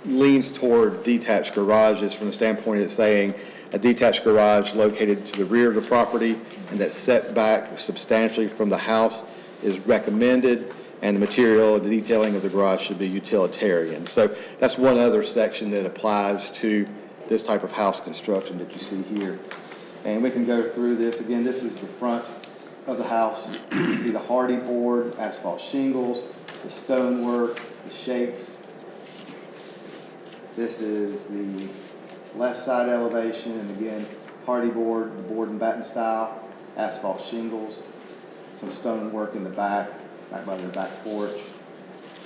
leans toward detached garages from the standpoint of saying a detached garage located to the rear of the property and that's set back substantially from the house is recommended, and the material and the detailing of the garage should be utilitarian. So that's one other section that applies to this type of house construction that you see here. And we can go through this. Again, this is the front of the house. You see the hardy board, asphalt shingles, the stonework, the shakes. This is the left side elevation, and again, hardy board, the board and batten style, asphalt shingles, some stonework in the back by the back porch.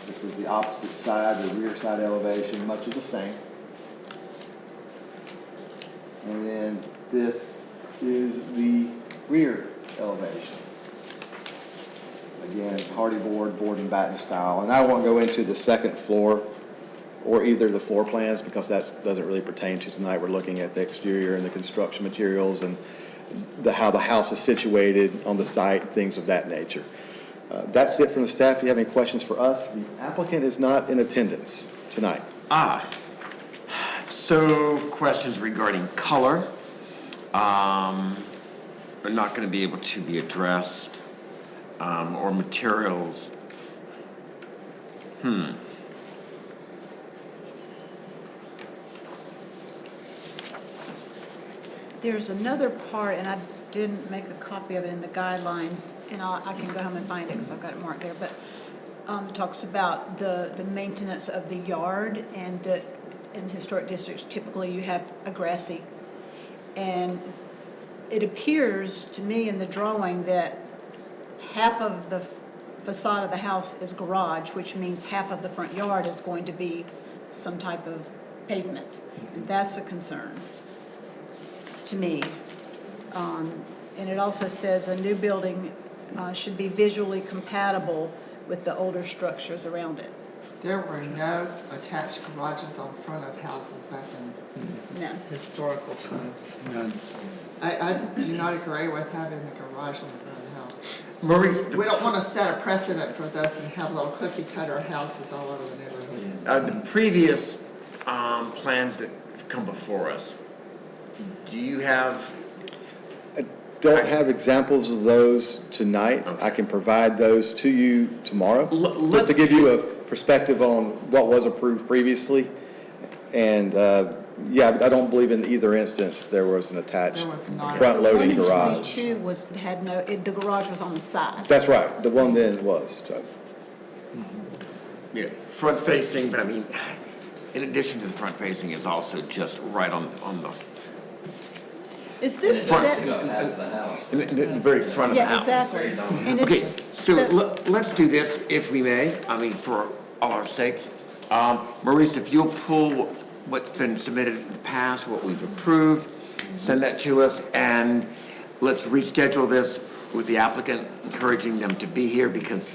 This is the opposite side, the rear side elevation, much of the same. And then this is the rear elevation. Again, hardy board, board and batten style. And I won't go into the second floor or either the floor plans because that doesn't really pertain to tonight. We're looking at the exterior and the construction materials and how the house is situated on the site, things of that nature. That's it from the staff. If you have any questions for us, the applicant is not in attendance tonight. So questions regarding color are not going to be able to be addressed, or materials. There's another part, and I didn't make a copy of it in the guidelines, and I can go home and find it because I've got it marked there, but it talks about the maintenance of the yard, and that in historic districts, typically you have a grassy. And it appears to me in the drawing that half of the facade of the house is garage, which means half of the front yard is going to be some type of pavement. And that's a concern to me. And it also says a new building should be visually compatible with the older structures around it. There were no attached garages on front of houses back in historical times. None. I do not agree with having the garage on the front of the house. Maurice, We don't want to set a precedent for this and have little cookie cutter houses all over the neighborhood. the previous plans that have come before us, do you have? Don't have examples of those tonight. Okay. I can provide those to you tomorrow. Just Let's to give you a perspective on what was approved previously. And, yeah, I don't believe in either instance there was an attached There was not. front-loading The one in garage. 22 had no, the garage was on the side. That's right, the one then was, so. Yeah, front facing, but I mean, in addition to the front facing is also just right on the, Is And it this does set? take up half of the house. in the very front of the Yeah, house. exactly. And is- Okay, so the- let's do this, if we may, I mean, for all our sakes. Maurice, if you'll pull what's been submitted in the past, what we've approved, send that to us, and let's reschedule this with the applicant, encouraging them to be here, because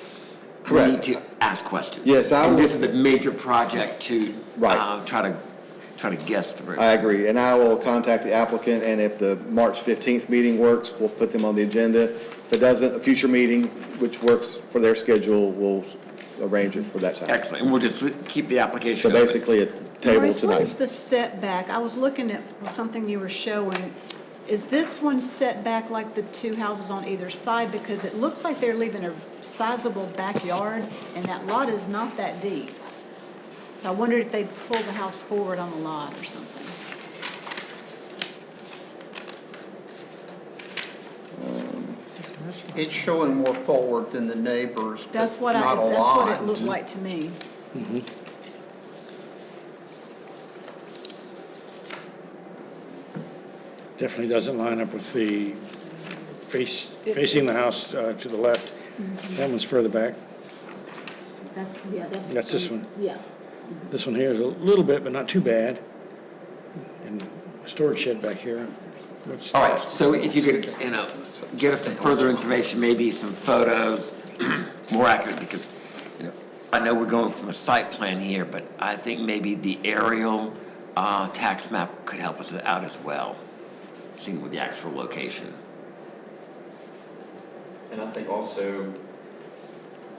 we need Correct. to ask questions. Yes, I And will- this is a major project to, Right. try to guess through. I agree, and I will contact the applicant, and if the March 15th meeting works, we'll put them on the agenda. If it doesn't, a future meeting, which works for their schedule, we'll arrange it for that time. Excellent, and we'll just keep the So application open. basically, a table Maurice, what is tonight. the setback? I was looking at something you were showing. Is this one set back like the two houses on either side? Because it looks like they're leaving a sizable backyard, and that lot is not that deep. So I wondered if they'd pull the house forward on the lot or something. It's showing more forward than the neighbors, but That's what not a lot. that's what it looked like to me. Definitely doesn't line up with the facing the house to the left. That one's further back. That's That's this one. Yeah. This one here is a little bit, but not too bad. And a storage shed back here. What's- All right, so if you could, get us some further information, maybe some photos, more accurate, because, I know we're going from a site plan here, but I think maybe the aerial tax map could help us out as well, seeing with the actual location. And I think also,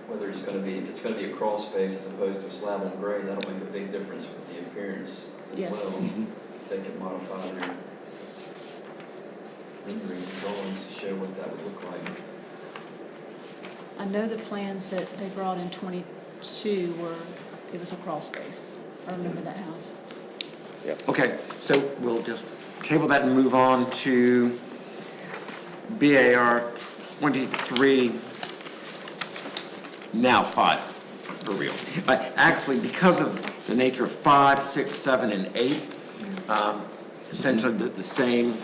whether it's gonna be, if it's gonna be a crawl space as opposed to a slab on grade, that'll make a big difference with the appearance as Yes. well. If they can modify their rendering drawings to show what that would look like. I know the plans that they brought in 22 were, it was a crawl space. I remember that house. Okay, so we'll just table that and move on to BAR 23, now 5, for real. But actually, because of the nature of 5, 6, 7, and 8, essentially the same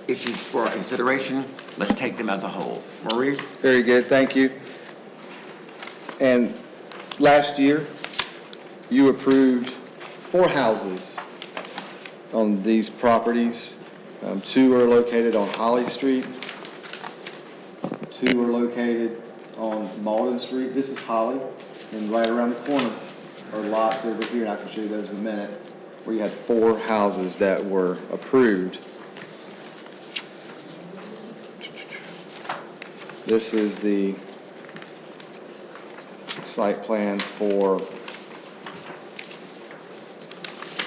issues for our consideration, let's take them as a whole. Maurice? Very good, thank you. And last year, you approved 4 houses on these properties. 2 are located on Holly Street. 2 are located on Malden Street. This is Holly, and right around the corner are lots over here, and I can show you those in a minute, where you had 4 houses that were approved. This is the site plan for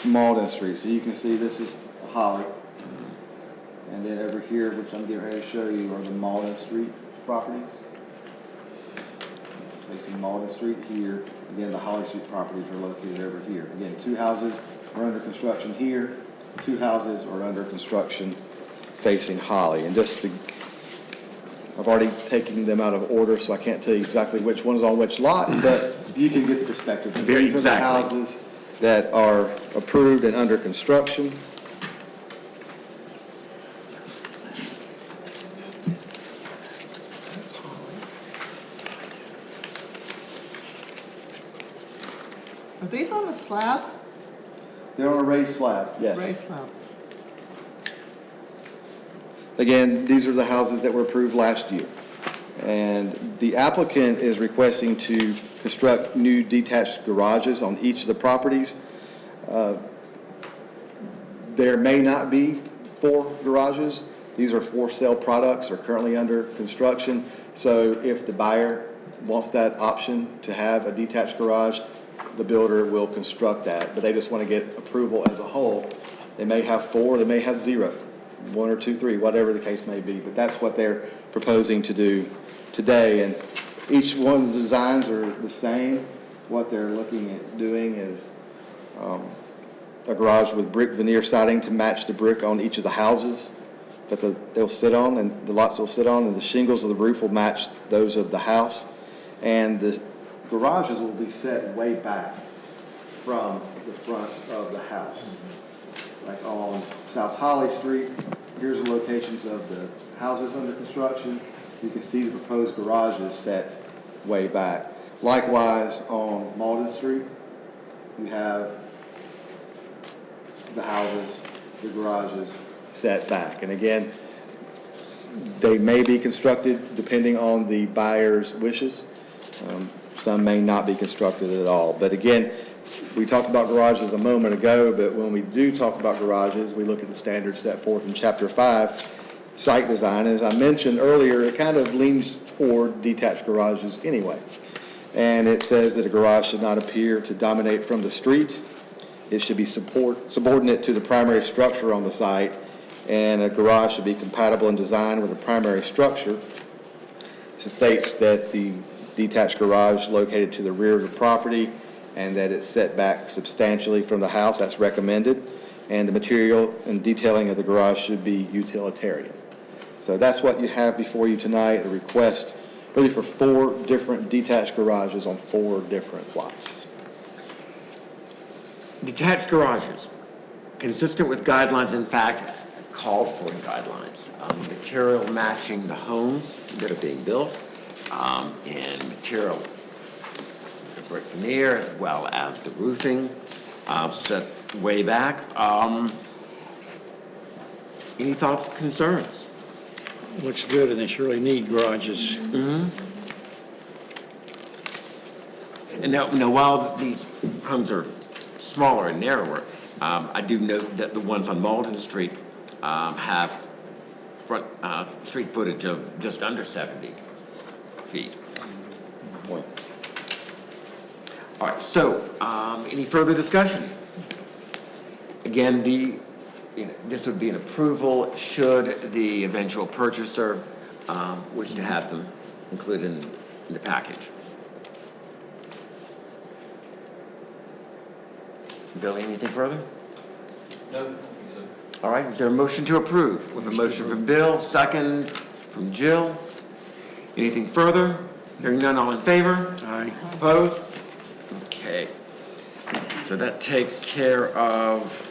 Malden Street. So you can see this is Holly. And then over here, which I'm getting ready to show you, are the Malden Street properties. Facing Malden Street here. Again, the Holly Street properties are located over here. Again, 2 houses are under construction here. 2 houses are under construction facing Holly. And just to, I've already taken them out of order, so I can't tell you exactly which one is on which lot, but you can get the perspective. Very These are the exactly. houses that are approved and under construction. Are these on a slab? They're on a raised slab, yes. Raised slab. Again, these are the houses that were approved last year. And the applicant is requesting to construct new detached garages on each of the properties. There may not be 4 garages. These are for sale products, are currently under construction. So if the buyer wants that option to have a detached garage, the builder will construct that. But they just want to get approval as a whole. They may have 4, they may have 0, 1 or 2, 3, whatever the case may be. But that's what they're proposing to do today. And each one of the designs are the same. What they're looking at doing is a garage with brick veneer siding to match the brick on each of the houses that they'll sit on, and the lots they'll sit on, and the shingles of the roof will match those of the house. And the garages will be set way back from the front of the house. Like on South Holly Street, here's the locations of the houses under construction. You can see the proposed garages set way back. Likewise, on Malden Street, you have the houses, the garages set back. And again, they may be constructed depending on the buyer's wishes. Some may not be constructed at all. But again, we talked about garages a moment ago, but when we do talk about garages, we look at the standards set forth in Chapter 5, site design. As I mentioned earlier, it kind of leans toward detached garages anyway. And it says that a garage should not appear to dominate from the street. It should be subordinate to the primary structure on the site, and a garage should be compatible in design with the primary structure. It states that the detached garage located to the rear of the property and that it's set back substantially from the house. That's recommended. And the material and detailing of the garage should be utilitarian. So that's what you have before you tonight, a request really for 4 different detached garages on 4 different lots. Detached garages, consistent with guidelines, in fact, called for in guidelines. Material matching the homes that are being built, and material, the brick veneer, as well as the roofing, set way back. Any thoughts, concerns? Looks good, and they surely need garages. And now, while these homes are smaller and narrower, I do note that the ones on Malden Street have front street footage of just under 70 feet. Point. All right, so any further discussion? Again, this would be an approval should the eventual purchaser wish to have them included in the package. Billy, anything further? No, I don't think so. All right, is there a motion to approve? We have a motion from Bill, second from Jill. Anything further? Hearing none, all in favor? Aye. Opposed? Okay. So that takes care of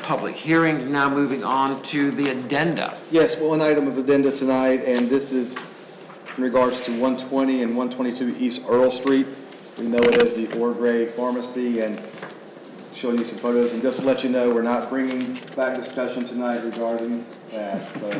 public hearings. Now moving on to the addenda. Yes, well, an item of addenda tonight, and this is in regards to 120 and 122 East Earl Street. We know it as the Orgray Pharmacy, and showing you some photos. And just to let you know, we're not bringing back discussion tonight regarding that. So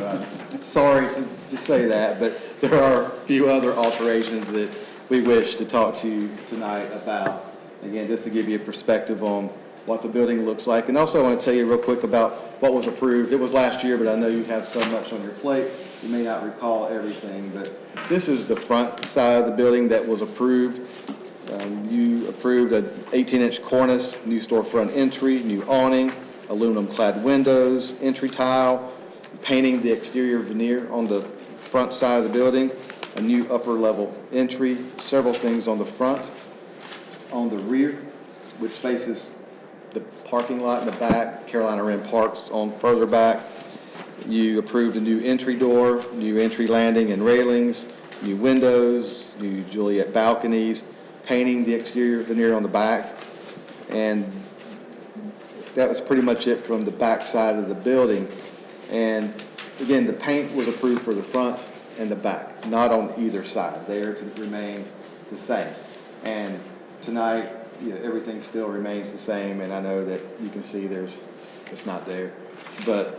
I'm sorry to say that, but there are a few other alterations that we wish to talk to you tonight about. Again, just to give you a perspective on what the building looks like. And also I want to tell you real quick about what was approved. It was last year, but I know you have so much on your plate, you may not recall everything. But this is the front side of the building that was approved. You approved an 18-inch cornice, new storefront entry, new awning, aluminum-clad windows, entry tile, painting the exterior veneer on the front side of the building, a new upper-level entry, several things on the front. On the rear, which faces the parking lot in the back, Carolina Wren Parks on further back, you approved a new entry door, new entry landing and railings, new windows, new Juliet balconies, painting the exterior veneer on the back, and that was pretty much it from the back side of the building. And again, the paint was approved for the front and the back, not on either side. They are to remain the same. And tonight, everything still remains the same, and I know that you can see it's not there. But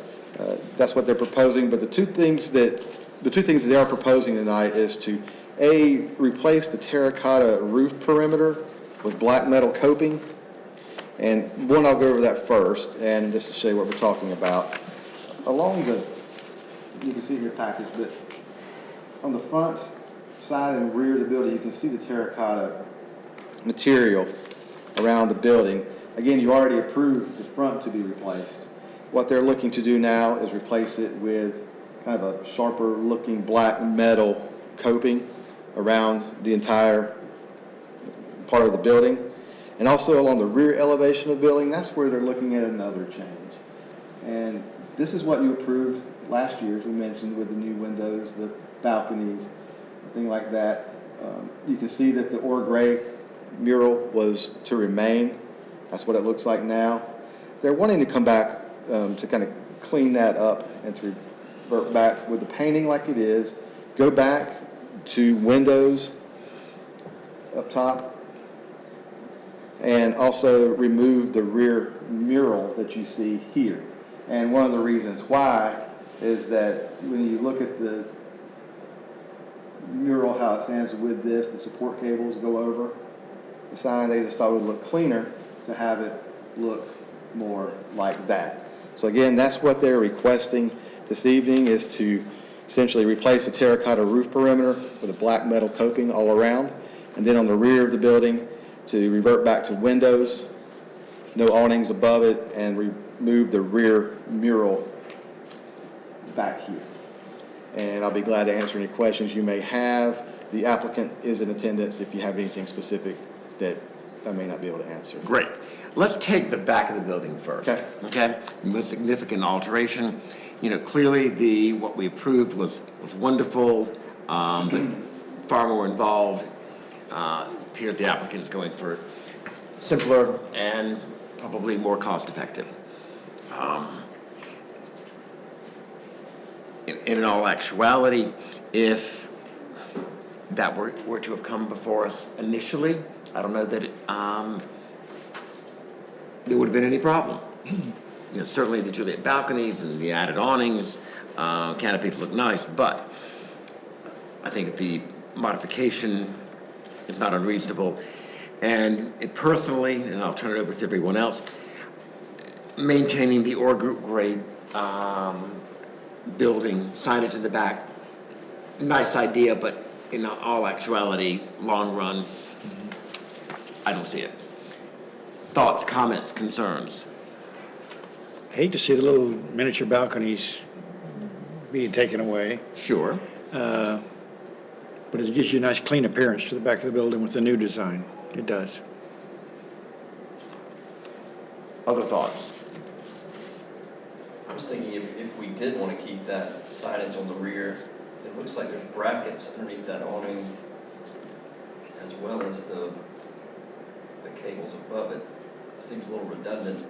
that's what they're proposing. But the two things that they are proposing tonight is to replace the terracotta roof perimeter with black metal coping. And I'll go over that first, and just to show you what we're talking about. You can see in your package, but on the front side and rear of the building, you can see the terracotta material around the building. Again, you already approved the front to be replaced. What they're looking to do now is replace it with kind of a sharper looking black metal coping around the entire part of the building. And also along the rear elevation of the building, that's where they're looking at another change. And this is what you approved last year, as we mentioned, with the new windows, the balconies, thing like that. You can see that the ore gray mural was to remain. That's what it looks like now. They're wanting to come back to kind of clean that up and to revert back with the painting like it is, go back to windows up top, and also remove the rear mural that you see here. And one of the reasons why is that when you look at the mural, how it stands with this, the support cables go over the sign, they just thought it would look cleaner to have it look more like that. So again, that's what they're requesting this evening, is to essentially replace the terracotta roof perimeter with a black metal coping all around, and then on the rear of the building to revert back to windows, no awnings above it, and remove the rear mural back here. And I'll be glad to answer any questions you may have. The applicant is in attendance if you have anything specific that I may not be able to answer. Great. Let's take the back of the building first. Okay. Okay? Most significant alteration. You know, clearly what we approved was wonderful, but far more involved. Appears the applicant is going for simpler and probably more cost-effective. In all actuality, if that were to have come before us initially, I don't know that there would have been any problem. You know, certainly the Juliet balconies and the added awnings, canopies look nice, but I think the modification is not unreasonable. And it personally, and I'll turn it over to everyone else, maintaining the ore group grade building signage in the back, nice idea, but in all actuality, long run, I don't see it. Thoughts, comments, concerns? I hate to see the little miniature balconies being taken away, Sure. but it gives you a nice clean appearance to the back of the building with the new design. It does. Other thoughts? I was thinking if we did want to keep that signage on the rear, it looks like there's brackets underneath that awning as well as the cables above it. Seems a little redundant.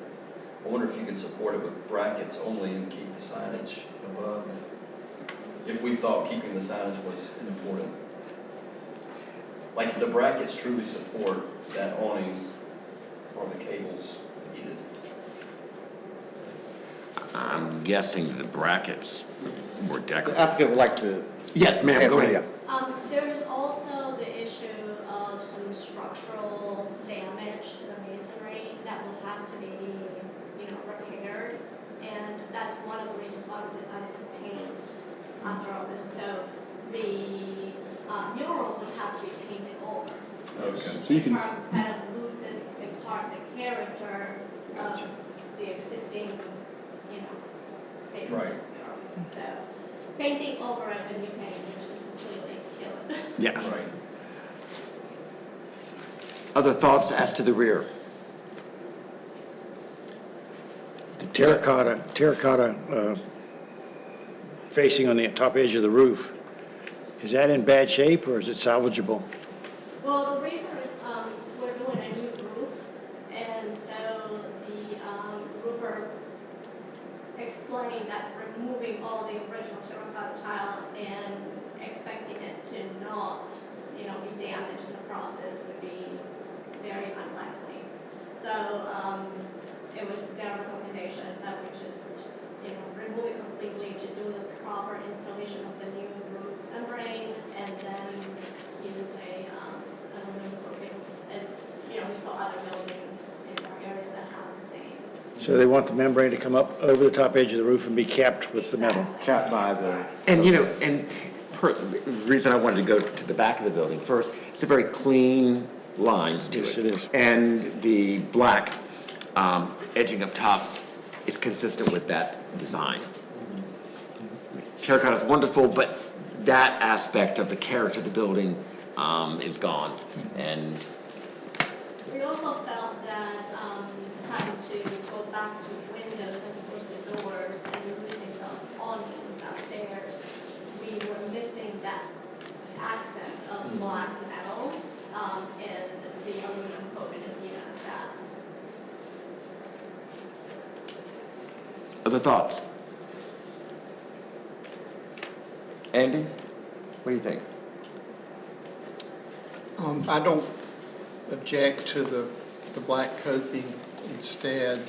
I wonder if you could support it with brackets only and keep the signage above, if we thought keeping the signage was important. Like if the brackets truly support that awning, or the cables needed. I'm guessing the brackets were The decorative. applicant would like to. Yes, ma'am, go ahead. There is also the issue of some structural damage to the masonry that will have to be, repaired. And that's one of the reasons why we decided to paint after all this. So the mural would have to be painted over. Okay. So you can. Kind of loses the character of the existing, state. Right. So painting over it with new paint would just completely kill it. Yeah. Right. Other thoughts as to the rear? The terracotta facing on the top edge of the roof, is that in bad shape or is it salvageable? Well, the reason is, we're doing a new roof, and so the roofer explained that removing all the original terracotta tile and expecting it to not, be damaged in the process would be very unlikely. So, it was their recommendation that we just, remove it completely to do the proper installation of the new roof membrane, and then use a aluminum coating, as, we saw other buildings in our area that have the same. So they want the membrane to come up over the top edge of the roof and be capped with the metal? Capped by the. And, the reason I wanted to go to the back of the building first, it's a very clean lines to it. Yes, it is. And the black edging up top is consistent with that design. Terracotta is wonderful, but that aspect of the character of the building is gone. And also felt that, trying to go back to windows as opposed to doors and using the awnings upstairs, we were missing that accent of black metal, and the aluminum coating is giving us that. Other thoughts? Andy, what do you think? I don't object to the black coating instead,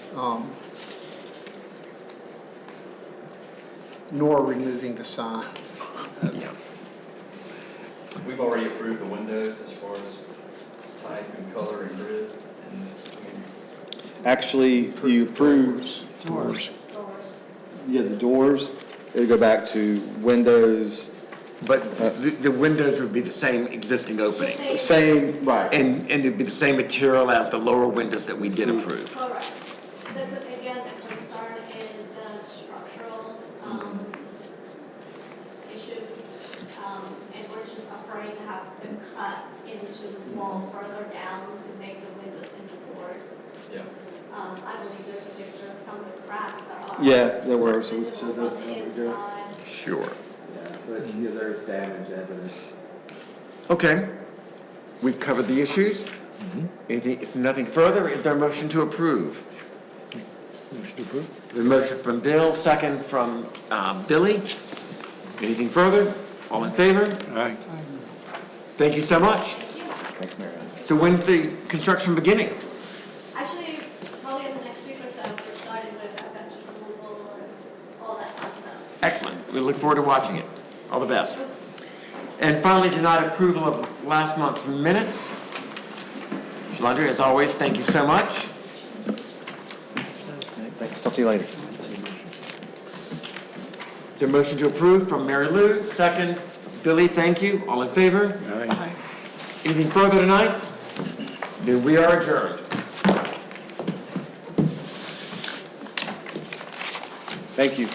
nor removing the sign. Yeah. We've already approved the windows as far as type and color and grid, and, I mean, Actually, you approved, Doors. Doors. yeah, the doors. It'll go back to windows, But the windows would be the same existing opening. same, right. And it'd be the same material as the lower windows that we did approve. Correct. Again, the concern is the structural, issues, and we're just afraid to have to cut into the wall further down to make the windows into doors. yeah. I believe there's a picture of some of the cracks that are. Yeah, there were, so visible those from the over there. inside. Sure. Yeah, so there's damage evidence. Okay. We've covered the issues. Anything, if nothing further, is there a motion to approve? Motion to approve? The motion from Bill, second from Billy. Anything further? All in favor? Aye. Thank you so much. Thanks, Mary Ann. So when's the construction beginning? Actually, probably in the next week or so, we're starting with asbestos removal and all that fun stuff. Excellent. We look forward to watching it. All the best. And finally, tonight, approval of last month's minutes. Shalandra, as always, thank you so much. Thanks, talk to you later. Is there a motion to approve from Mary Lou? Second. Billy, thank you. All in favor? Aye. Anything further tonight? Then we are adjourned. Thank you.